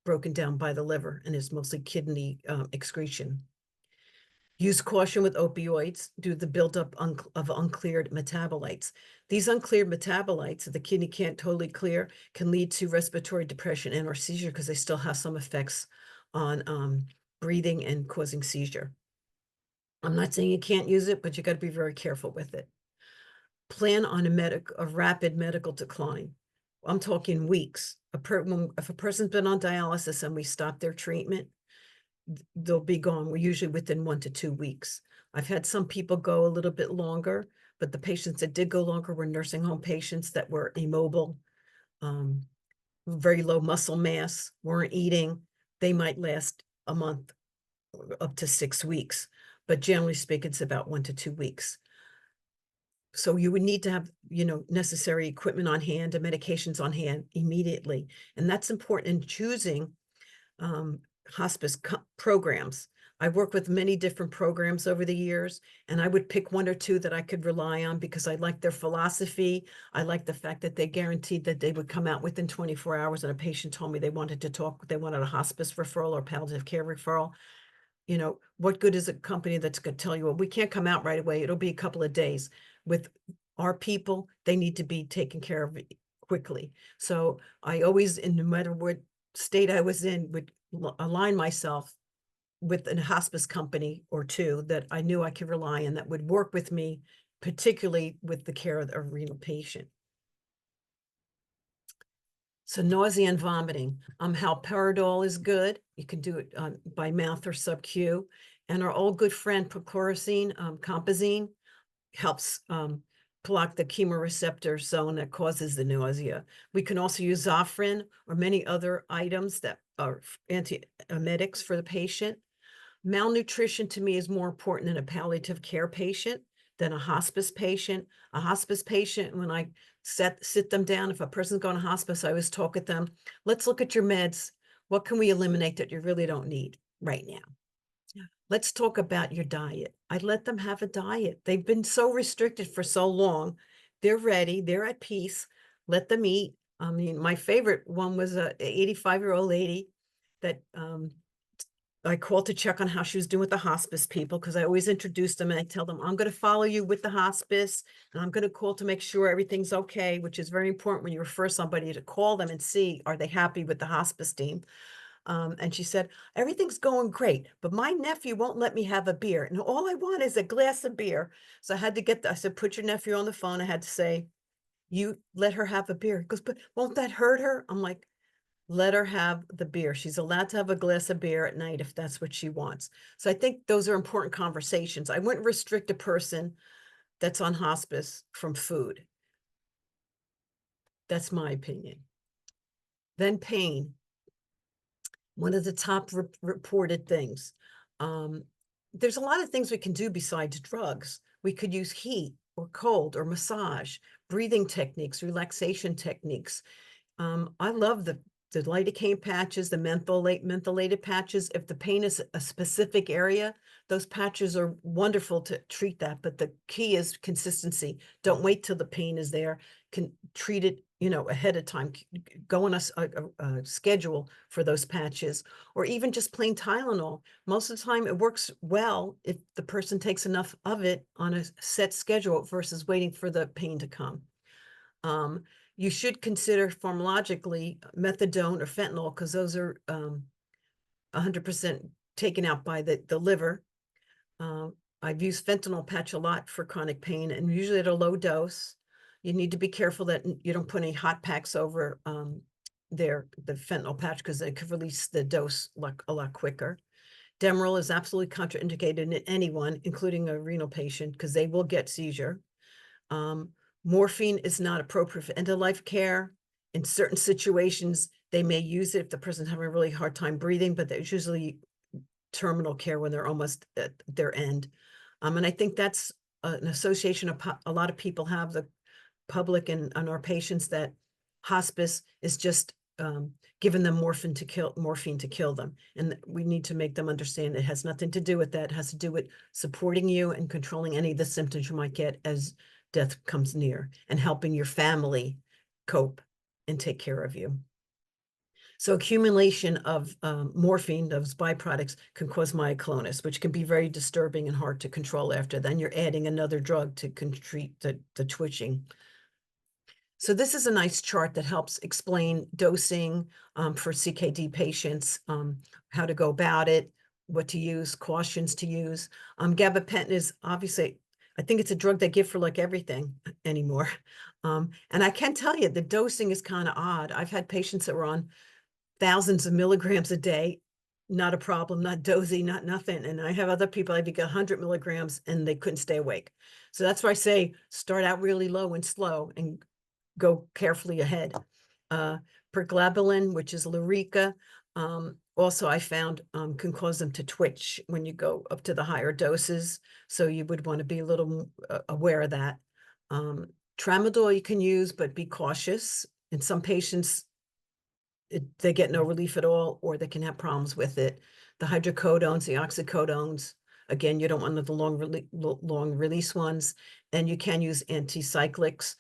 Speaker 2: broken down by the liver, and is mostly kidney excretion. Use caution with opioids due to the buildup of uncleared metabolites. These uncleared metabolites that the kidney can't totally clear can lead to respiratory depression and or seizure, because they still have some effects on breathing and causing seizure. I'm not saying you can't use it, but you got to be very careful with it. Plan on a rapid medical decline. I'm talking weeks. If a person's been on dialysis and we stop their treatment, they'll be gone. We're usually within 1 to 2 weeks. I've had some people go a little bit longer, but the patients that did go longer were nursing home patients that were immobile, very low muscle mass, weren't eating. They might last a month, up to 6 weeks, but generally speaking, it's about 1 to 2 weeks. So you would need to have, necessary equipment on hand and medications on hand immediately. And that's important in choosing hospice programs. I work with many different programs over the years, and I would pick 1 or 2 that I could rely on because I like their philosophy. I like the fact that they guaranteed that they would come out within 24 hours, and a patient told me they wanted a hospice referral or palliative care referral. What good is a company that's going to tell you, well, we can't come out right away, it'll be a couple of days? With our people, they need to be taken care of quickly. So I always, no matter what state I was in, would align myself with a hospice company or 2 that I knew I could rely on, that would work with me, particularly with the care of a renal patient. So nausea and vomiting. Haloperidol is good. You can do it by mouth or sub-Q. And our old good friend perchloracine, compazine, helps block the chemoreceptor zone that causes the nausea. We can also use Zofran or many other items that are antiemetics for the patient. Malnutrition to me is more important in a palliative care patient than a hospice patient. A hospice patient, when I sit them down, if a person's going to hospice, I always talk with them. Let's look at your meds. What can we eliminate that you really don't need right now? Let's talk about your diet. I let them have a diet. They've been so restricted for so long. They're ready. They're at peace. Let them eat. I mean, my favorite one was a 85-year-old lady that I called to check on how she was doing with the hospice people, because I always introduce them and I tell them, I'm going to follow you with the hospice, and I'm going to call to make sure everything's okay, which is very important when you refer somebody, to call them and see, are they happy with the hospice team? And she said, everything's going great, but my nephew won't let me have a beer. And all I want is a glass of beer. So I had to I said, put your nephew on the phone. I had to say, you let her have a beer. He goes, but won't that hurt her? I'm like, let her have the beer. She's allowed to have a glass of beer at night if that's what she wants. So I think those are important conversations. I wouldn't restrict a person that's on hospice from food. That's my opinion. Then pain. One of the top reported things. There's a lot of things we can do besides drugs. We could use heat or cold or massage, breathing techniques, relaxation techniques. I love the lidocaine patches, the mentholated patches. If the pain is a specific area, those patches are wonderful to treat that. But the key is consistency. Don't wait till the pain is there. Can treat it, ahead of time. Go on a schedule for those patches, or even just plain Tylenol. Most of the time, it works well if the person takes enough of it on a set schedule versus waiting for the pain to come. You should consider pharmacologically methadone or fentanyl, because those are 100% taken out by the liver. I've used fentanyl patch a lot for chronic pain, and usually at a low dose. You need to be careful that you don't put any hot packs over the fentanyl patch, because it could release the dose a lot quicker. Demerol is absolutely contraindicated in anyone, including a renal patient, because they will get seizure. Morphine is not appropriate for end-of-life care. In certain situations, they may use it if the person's having a really hard time breathing, but there's usually terminal care when they're almost at their end. And I think that's an association a lot of people have, the public and our patients, that hospice is just giving them morphine to kill them. And we need to make them understand it has nothing to do with that. It has to do with supporting you and controlling any of the symptoms you might get as death comes near, and helping your family cope and take care of you. So accumulation of morphine, those byproducts, can cause myoclonus, which can be very disturbing and hard to control after. Then you're adding another drug to treat the twitching. So this is a nice chart that helps explain dosing for CKD patients, how to go about it, what to use, cautions to use. Gabapentin is obviously, I think it's a drug they give for like everything anymore. And I can tell you the dosing is kind of odd. I've had patients that were on thousands of milligrams a day, not a problem, not dozy, not nothing. And I have other people, I've got 100 milligrams and they couldn't stay awake. So that's why I say start out really low and slow and go carefully ahead. Perglabolin, which is Lyrica, also I found can cause them to twitch when you go up to the higher doses. So you would want to be a little aware of that. Tramadol you can use, but be cautious. In some patients, they get no relief at all, or they can have problems with it. The hydrocodones, the oxycodones, again, you don't want the long release ones, and you can use anticyclics.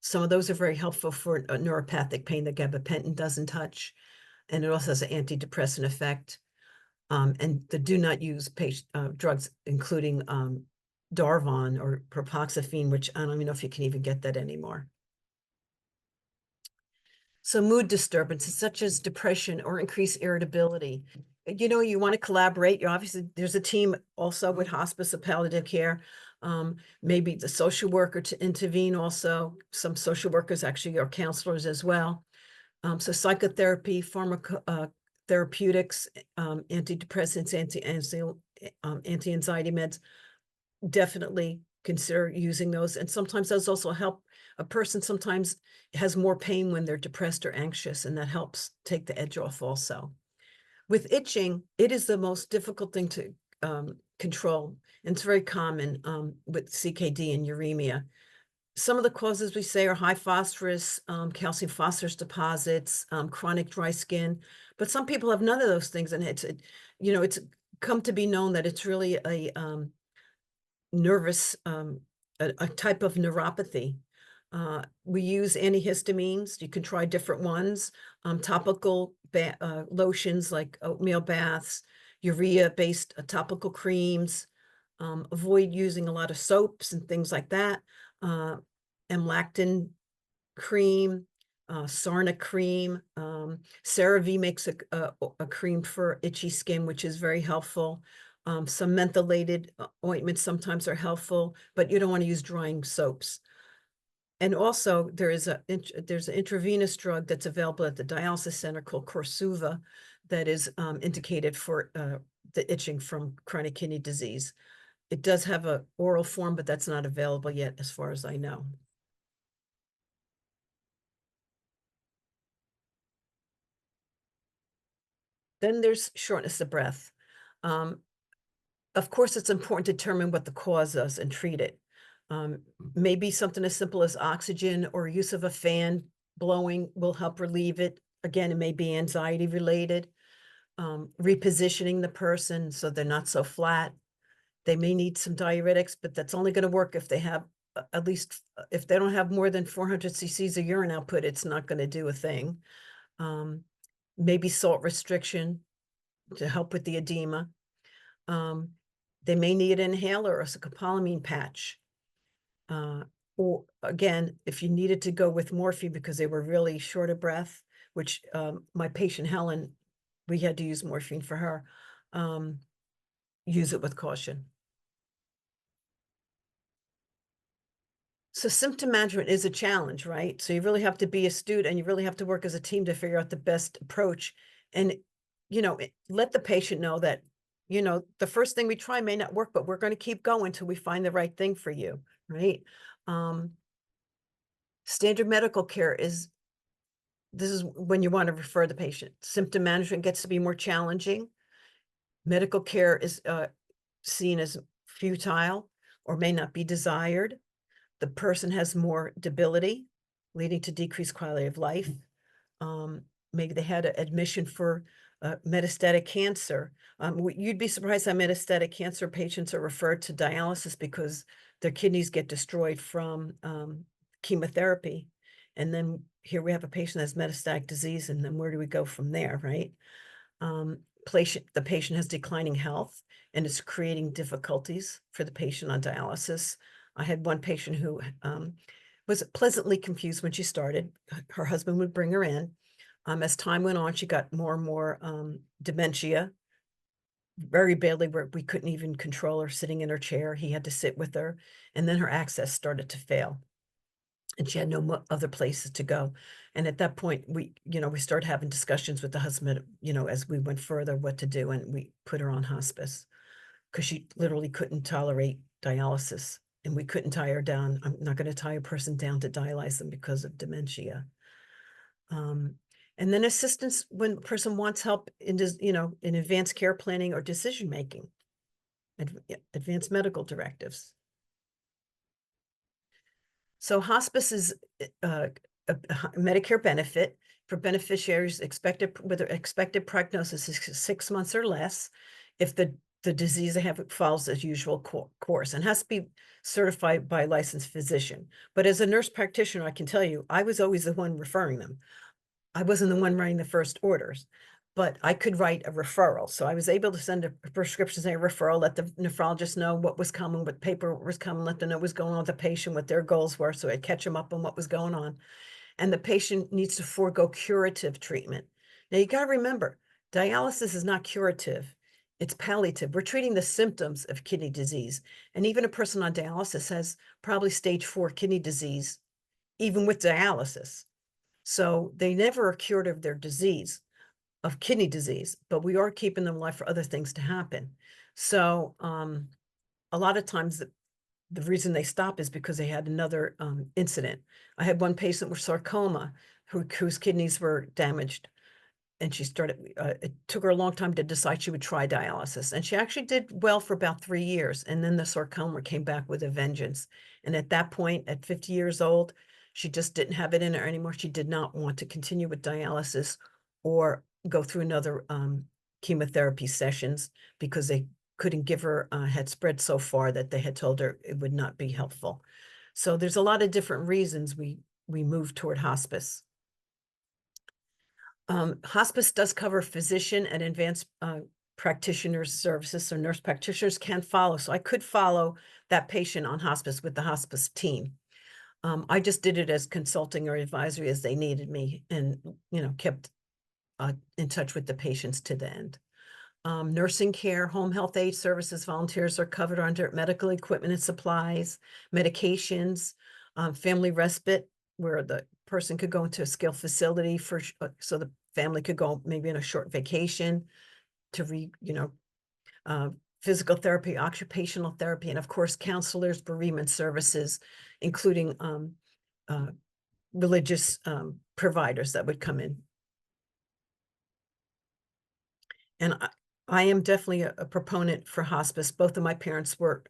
Speaker 2: Some of those are very helpful for a neuropathic pain that gabapentin doesn't touch, and it also has an antidepressant effect. And the do not use drugs, including Darvon or propoxyphene, which I don't even know if you can even get that anymore. So mood disturbances such as depression or increased irritability. You want to collaborate. Obviously, there's a team also with hospice or palliative care. Maybe the social worker to intervene also. Some social workers actually are counselors as well. So psychotherapy, therapeutics, antidepressants, anti-anxiety meds, definitely consider using those. And sometimes those also help. A person sometimes has more pain when they're depressed or anxious, and that helps take the edge off also. With itching, it is the most difficult thing to control, and it's very common with CKD and uremia. Some of the causes we say are high phosphorus, calcium phosphorus deposits, chronic dry skin, but some people have none of those things, and it's come to be known that it's really a nervous, a type of neuropathy. We use antihistamines. You can try different ones. Topical lotions like oatmeal baths, urea-based topical creams. Avoid using a lot of soaps and things like that. Amlactin cream, Sarna cream. CeraVe makes a cream for itchy skin, which is very helpful. Some mentholated ointments sometimes are helpful, but you don't want to use drying soaps. And also there's an intravenous drug that's available at the dialysis center called Korsuva that is indicated for the itching from chronic kidney disease. It does have an oral form, but that's not available yet as far as I know. Then there's shortness of breath. Of course, it's important to determine what the cause is and treat it. Maybe something as simple as oxygen or use of a fan blowing will help relieve it. Again, it may be anxiety related. Repositioning the person so they're not so flat. They may need some diuretics, but that's only going to work if they have at least, if they don't have more than 400 cc's of urine output, it's not going to do a thing. Maybe salt restriction to help with the edema. They may need an inhaler or a scopolamine patch. Or again, if you needed to go with morphine because they were really short of breath, which my patient Helen, we had to use morphine for her, use it with caution. So symptom management is a challenge, right? So you really have to be astute, and you really have to work as a team to figure out the best approach. And, let the patient know that, the first thing we try may not work, but we're going to keep going until we find the right thing for you, right? Standard medical care is this is when you want to refer the patient. Symptom management gets to be more challenging. Medical care is seen as futile or may not be desired. The person has more debility, leading to decreased quality of life. Maybe they had an admission for metastatic cancer. You'd be surprised how metastatic cancer patients are referred to dialysis because their kidneys get destroyed from chemotherapy. And then here we have a patient that has metastatic disease, and then where do we go from there, right? The patient has declining health, and it's creating difficulties for the patient on dialysis. I had one patient who was pleasantly confused when she started. Her husband would bring her in. As time went on, she got more and more dementia, very badly, where we couldn't even control her sitting in her chair. He had to sit with her, and then her access started to fail, and she had no other places to go. And at that point, we started having discussions with the husband, as we went further, what to do, and we put her on hospice because she literally couldn't tolerate dialysis, and we couldn't tie her down. I'm not going to tie a person down to dialyze them because of dementia. And then assistance when a person wants help in advanced care planning or decision making, advanced medical directives. So hospice is a Medicare benefit for beneficiaries with expected prognosis is 6 months or less if the disease they have follows its usual course, and has to be certified by a licensed physician. But as a nurse practitioner, I can tell you, I was always the one referring them. I wasn't the one writing the first orders, but I could write a referral. So I was able to send a prescription, say a referral, let the nephrologist know what was coming, what paper was coming, let them know what was going on with the patient, what their goals were, so I'd catch them up on what was going on. And the patient needs to forego curative treatment. Now you got to remember, dialysis is not curative. It's palliative. We're treating the symptoms of kidney disease. And even a person on dialysis has probably stage 4 kidney disease, even with dialysis. So they never are cured of their disease, of kidney disease, but we are keeping them alive for other things to happen. So a lot of times the reason they stop is because they had another incident. I had one patient with sarcoma whose kidneys were damaged, and she started, it took her a long time to decide she would try dialysis. And she actually did well for about 3 years. And then the sarcoma came back with a vengeance. And at that point, at 50 years old, she just didn't have it in her anymore. She did not want to continue with dialysis or go through another chemotherapy sessions because they couldn't give her, had spread so far that they had told her it would not be helpful. So there's a lot of different reasons we move toward hospice. Hospice does cover physician and advanced practitioners services, so nurse practitioners can follow. So I could follow that patient on hospice with the hospice team. I just did it as consulting or advisory as they needed me, and kept in touch with the patients to the end. Nursing care, home health aid services, volunteers are covered under medical equipment and supplies, medications, family respite, where the person could go into a skilled facility so the family could go maybe on a short vacation to physical therapy, occupational therapy, and of course, counselors, bereavement services, including religious providers that would come in. And I am definitely a proponent for hospice. Both of my parents were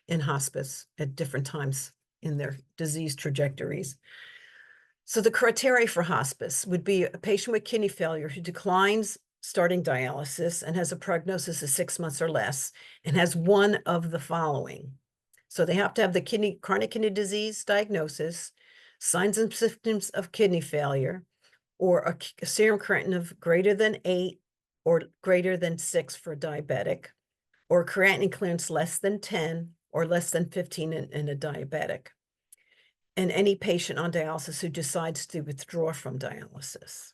Speaker 2: in hospice at different times in their disease trajectories. So the criteria for hospice would be a patient with kidney failure who declines starting dialysis and has a prognosis of 6 months or less and has one of the following. So they have to have the chronic kidney disease diagnosis, signs and symptoms of kidney failure, or a serum creatinine of greater than 8 or greater than 6 for diabetic, or creatinine clearance less than 10 or less than 15 in a diabetic. And any patient on dialysis who decides to withdraw from dialysis.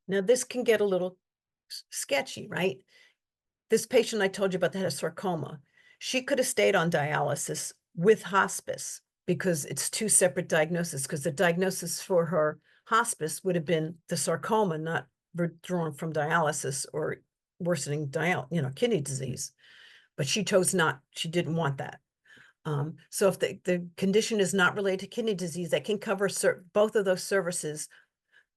Speaker 2: Now, this can get a little sketchy, right? This patient I told you about that had a sarcoma, she could have stayed on dialysis with hospice because it's 2 separate diagnoses, because the diagnosis for her hospice would have been the sarcoma, not withdrawing from dialysis or worsening kidney disease. But she chose not, she didn't want that. So if the condition is not related to kidney disease, that can cover both of those services,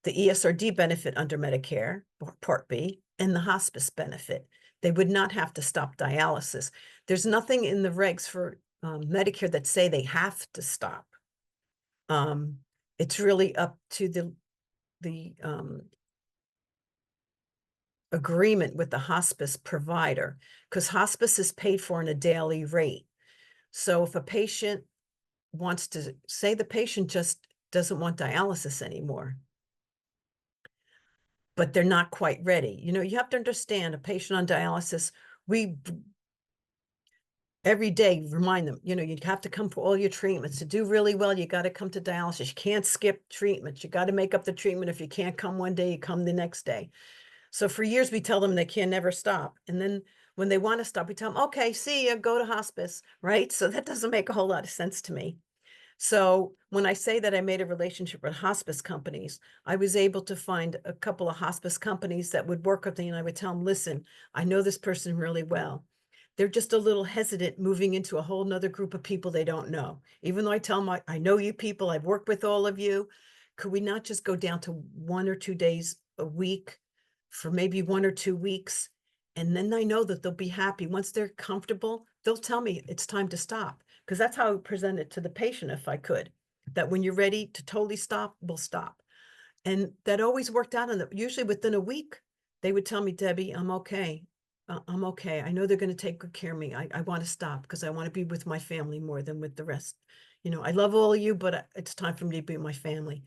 Speaker 2: the ESRD benefit under Medicare, Part B, and the hospice benefit. They would not have to stop dialysis. There's nothing in the regs for Medicare that say they have to stop. It's really up to the agreement with the hospice provider, because hospice is paid for in a daily rate. So if a patient wants to, say the patient just doesn't want dialysis anymore, but they're not quite ready. You have to understand, a patient on dialysis, we every day remind them, you have to come for all your treatments. To do really well, you got to come to dialysis. You can't skip treatments. You got to make up the treatment. If you can't come one day, you come the next day. So for years, we tell them they can never stop. And then when they want to stop, we tell them, okay, see you, go to hospice, right? So that doesn't make a whole lot of sense to me. So when I say that I made a relationship with hospice companies, I was able to find a couple of hospice companies that would work with me, and I would tell them, listen, I know this person really well. They're just a little hesitant moving into a whole nother group of people they don't know. Even though I tell them, I know you people, I've worked with all of you, could we not just go down to 1 or 2 days a week for maybe 1 or 2 weeks? And then I know that they'll be happy. Once they're comfortable, they'll tell me it's time to stop. Because that's how I would present it to the patient if I could, that when you're ready to totally stop, we'll stop. And that always worked out. And usually within a week, they would tell me, Debbie, I'm okay. I'm okay. I know they're going to take good care of me. I want to stop because I want to be with my family more than with the rest. I love all of you, but it's time for me to be with my family.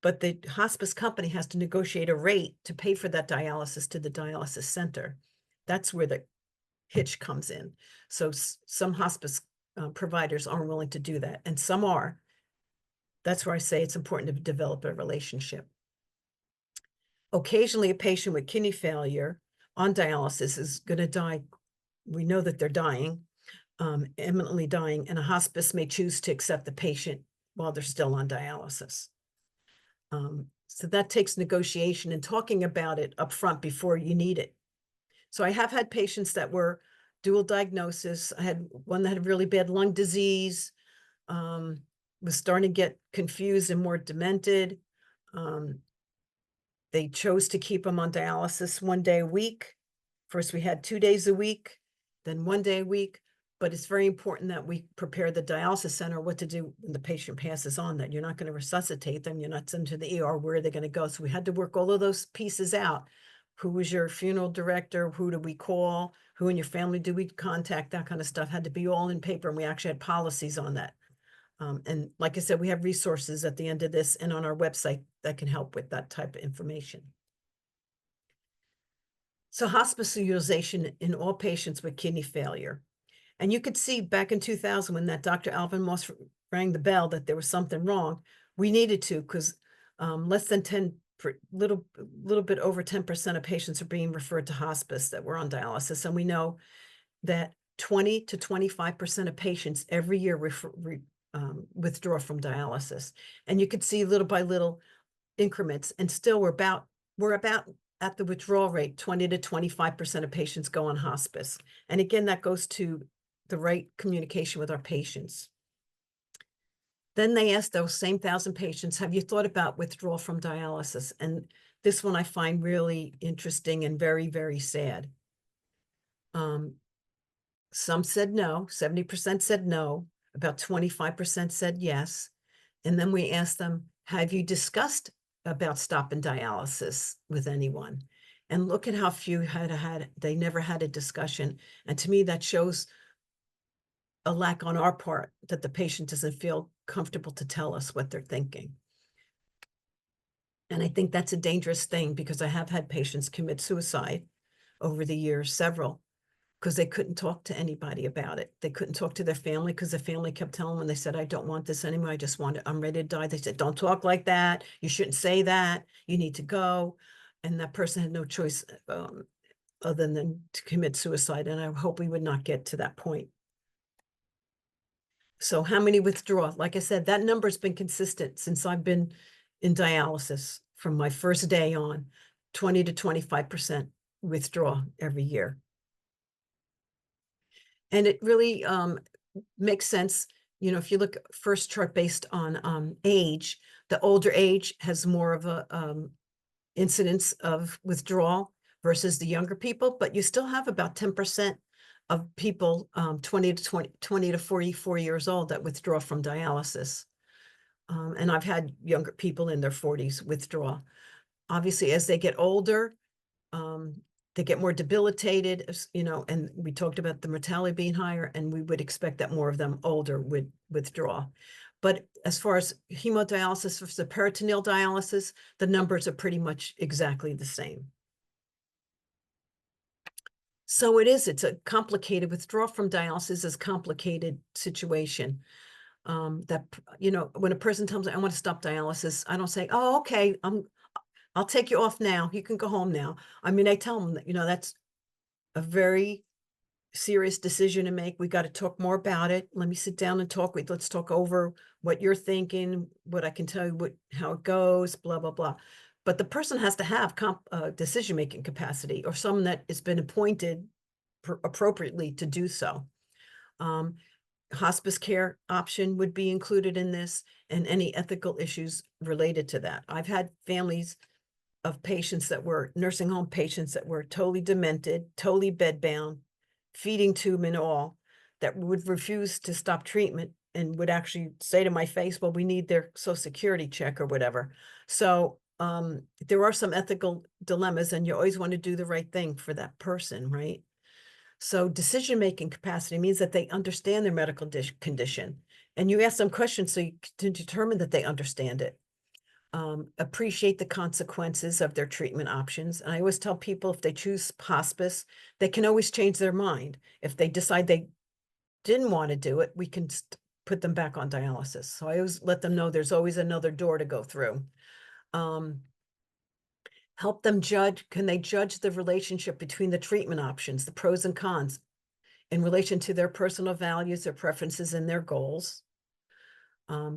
Speaker 2: But the hospice company has to negotiate a rate to pay for that dialysis to the dialysis center. That's where the hitch comes in. So some hospice providers aren't willing to do that, and some are. That's where I say it's important to develop a relationship. Occasionally, a patient with kidney failure on dialysis is going to die. We know that they're dying, imminently dying, and a hospice may choose to accept the patient while they're still on dialysis. So that takes negotiation and talking about it up front before you need it. So I have had patients that were dual diagnosis. I had one that had really bad lung disease, was starting to get confused and more demented. They chose to keep him on dialysis 1 day a week. First, we had 2 days a week, then 1 day a week. But it's very important that we prepare the dialysis center what to do when the patient passes on, that you're not going to resuscitate them. You're not sent to the ER. Where are they going to go? So we had to work all of those pieces out. Who was your funeral director? Who do we call? Who in your family do we contact? That kind of stuff had to be all in paper. And we actually had policies on that. And like I said, we have resources at the end of this and on our website that can help with that type of information. So hospice utilization in all patients with kidney failure. And you could see back in 2000 when that Dr. Alvin Moss rang the bell that there was something wrong. We needed to, because less than 10, little bit over 10% of patients are being referred to hospice that were on dialysis. And we know that 20 to 25% of patients every year withdraw from dialysis. And you could see little by little increments, and still we're about at the withdrawal rate, 20 to 25% of patients go on hospice. And again, that goes to the right communication with our patients. Then they asked those same 1,000 patients, have you thought about withdrawal from dialysis? And this one I find really interesting and very, very sad. Some said no, 70% said no, about 25% said yes. And then we asked them, have you discussed about stopping dialysis with anyone? And look at how few they never had a discussion. And to me, that shows a lack on our part, that the patient doesn't feel comfortable to tell us what they're thinking. And I think that's a dangerous thing, because I have had patients commit suicide over the years, several, because they couldn't talk to anybody about it. They couldn't talk to their family, because the family kept telling them, when they said, I don't want this anymore, I just want it, I'm ready to die. They said, don't talk like that. You shouldn't say that. You need to go. And that person had no choice other than to commit suicide. And I hope we would not get to that point. So how many withdraw? Like I said, that number's been consistent since I've been in dialysis from my first day on, 20 to 25% withdraw every year. And it really makes sense. You know, if you look first chart based on age, the older age has more of a incidence of withdrawal versus the younger people, but you still have about 10% of people 20 to 44 years old that withdraw from dialysis. And I've had younger people in their 40s withdraw. Obviously, as they get older, um, they get more debilitated, you know, and we talked about the mortality being higher, and we would expect that more of them older would withdraw. But as far as hemodialysis versus the peritoneal dialysis, the numbers are pretty much exactly the same. So it's a complicated withdrawal from dialysis is a complicated situation. That, you know, when a person tells me I want to stop dialysis, I don't say, oh, okay, I'll take you off now. You can go home now. I mean, I tell them that, you know, that's a very serious decision to make. We got to talk more about it. Let me sit down and talk with, let's talk over what you're thinking, what I can tell you, how it goes, blah, blah, blah. But the person has to have decision-making capacity, or someone that has been appointed appropriately to do so. Hospice care option would be included in this, and any ethical issues related to that. I've had families of patients that were nursing home patients that were totally demented, totally bedbound, feeding tube and all, that would refuse to stop treatment and would actually say to my face, well, we need their Social Security check or whatever. So there are some ethical dilemmas, and you always want to do the right thing for that person, right? So decision-making capacity means that they understand their medical condition, and you ask them questions so you can determine that they understand it. Appreciate the consequences of their treatment options. And I always tell people, if they choose hospice, they can always change their mind. If they decide they didn't want to do it, we can put them back on dialysis. So I always let them know there's always another door to go through. Help them judge, can they judge the relationship between the treatment options, the pros and cons, in relation to their personal values, their preferences, and their goals?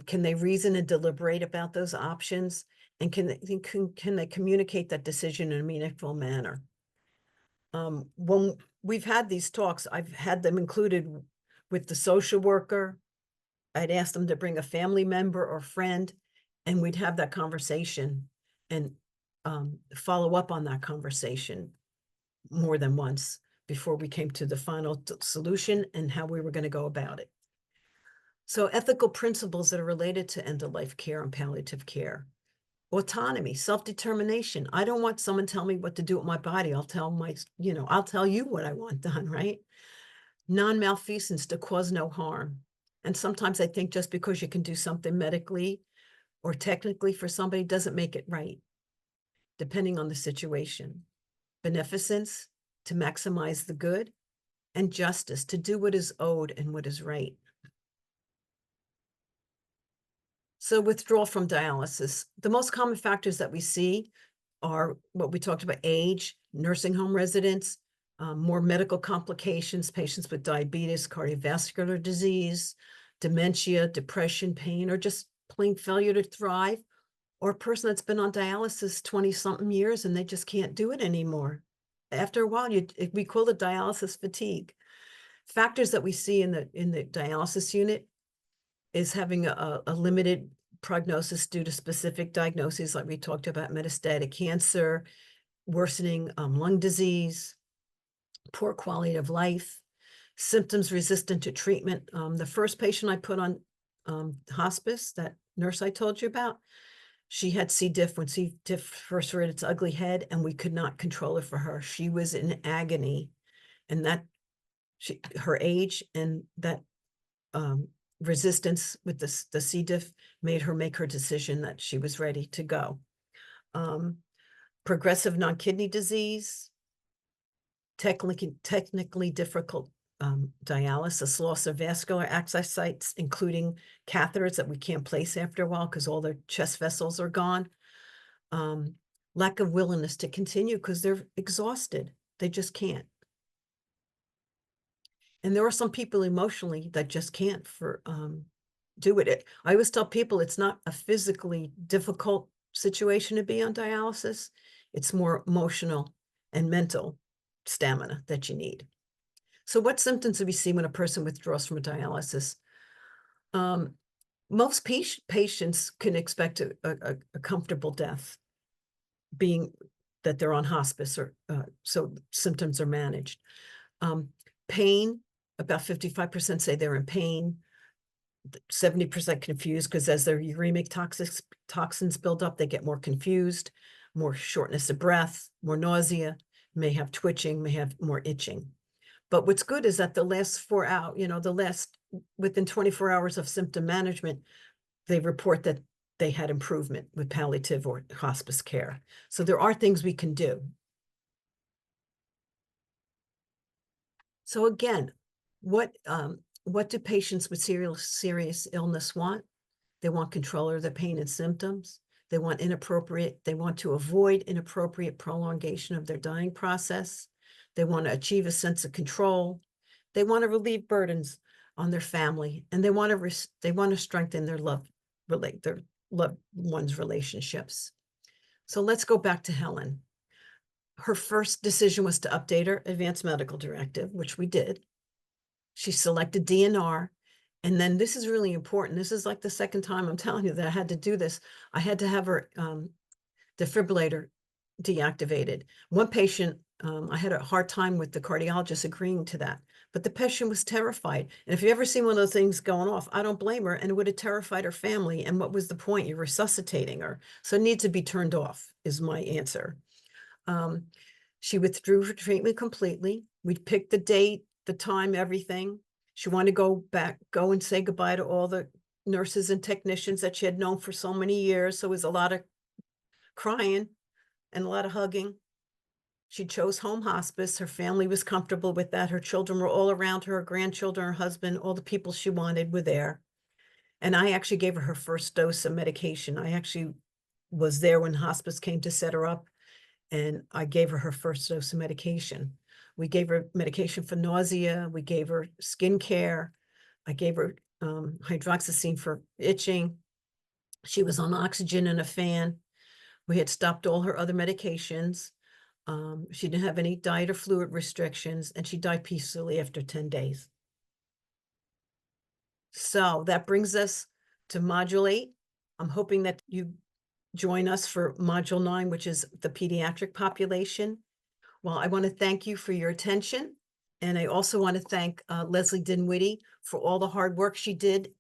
Speaker 2: Can they reason and deliberate about those options? And can they communicate that decision in a meaningful manner? When we've had these talks, I've had them included with the social worker. I'd ask them to bring a family member or friend, and we'd have that conversation and follow up on that conversation more than once before we came to the final solution and how we were going to go about it. So ethical principles that are related to end-of-life care and palliative care. Autonomy, self-determination. I don't want someone tell me what to do with my body. I'll tell I'll tell you what I want done, right? Non-malfeasance, to cause no harm. And sometimes I think just because you can do something medically or technically for somebody doesn't make it right, depending on the situation. Beneficence, to maximize the good, and justice, to do what is owed and what is right. So withdrawal from dialysis, the most common factors that we see are what we talked about: age, nursing home residents, more medical complications, patients with diabetes, cardiovascular disease, dementia, depression, pain, or just plain failure to thrive, or a person that's been on dialysis 20-something years and they just can't do it anymore. After a while, we call it dialysis fatigue. Factors that we see in the dialysis unit is having a limited prognosis due to specific diagnoses, like we talked about: metastatic cancer, worsening lung disease, poor quality of life, symptoms resistant to treatment. The first patient I put on hospice, that nurse I told you about, she had C. diff when C. diff first reared its ugly head, and we could not control it for her. She was in agony, and her age and that resistance with the C. diff made her make her decision that she was ready to go. Progressive non-kidney disease, technically difficult dialysis, loss of vascular access sites, including catheters that we can't place after a while because all their chest vessels are gone. Lack of willingness to continue because they're exhausted. They just can't. And there are some people emotionally that just can't do it. I always tell people it's not a physically difficult situation to be on dialysis. It's more emotional and mental stamina that you need. So what symptoms do we see when a person withdraws from dialysis? Um, Most patients can expect a comfortable death, being that they're on hospice or so symptoms are managed. Um, Pain, about 55% say they're in pain. 70% confused because as their uremic toxins build up, they get more confused, more shortness of breath, more nausea, may have twitching, may have more itching. But what's good is that the last 4 hours, within 24 hours of symptom management, they report that they had improvement with palliative or hospice care. So there are things we can do. So again, what do patients with serious illness want? They want control of their pain and symptoms. They want to avoid inappropriate prolongation of their dying process. They want to achieve a sense of control. They want to relieve burdens on their family, and they want to strengthen their loved ones' relationships. So let's go back to Helen. Her first decision was to update her advanced medical directive, which we did. She selected DNR. And then this is really important. This is like the second time I'm telling you that I had to do this. I had to have her defibrillator deactivated. One patient, I had a hard time with the cardiologist agreeing to that, but the patient was terrified. And if you ever seen one of those things going off, I don't blame her, and it would have terrified her family. And what was the point? You're resuscitating her. So it needs to be turned off is my answer. She withdrew her treatment completely. We picked the date, the time, everything. She wanted to go and say goodbye to all the nurses and technicians that she had known for so many years. So it was a lot of crying and a lot of hugging. She chose home hospice. Her family was comfortable with that. Her children were all around her, her grandchildren, her husband, all the people she wanted were there. And I actually gave her first dose of medication. I actually was there when hospice came to set her up, and I gave her first dose of medication. We gave her medication for nausea. We gave her skin care. I gave her hydroxyzine for itching. She was on oxygen and a fan. We had stopped all her other medications. She didn't have any diet or fluid restrictions, and she died peacefully after 10 days. So that brings us to Module 8. I'm hoping that you join us for Module 9, which is the pediatric population. Well, I want to thank you for your attention. And I also want to thank Leslie Dinwiddie for all the hard work she did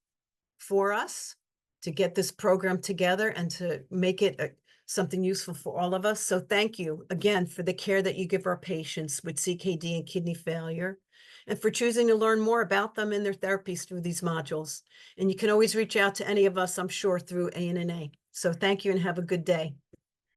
Speaker 2: for us to get this program together and to make it something useful for all of us. So thank you again for the care that you give our patients with CKD and kidney failure, and for choosing to learn more about them and their therapies through these modules. And you can always reach out to any of us, I'm sure, through ANNA. So thank you and have a good day.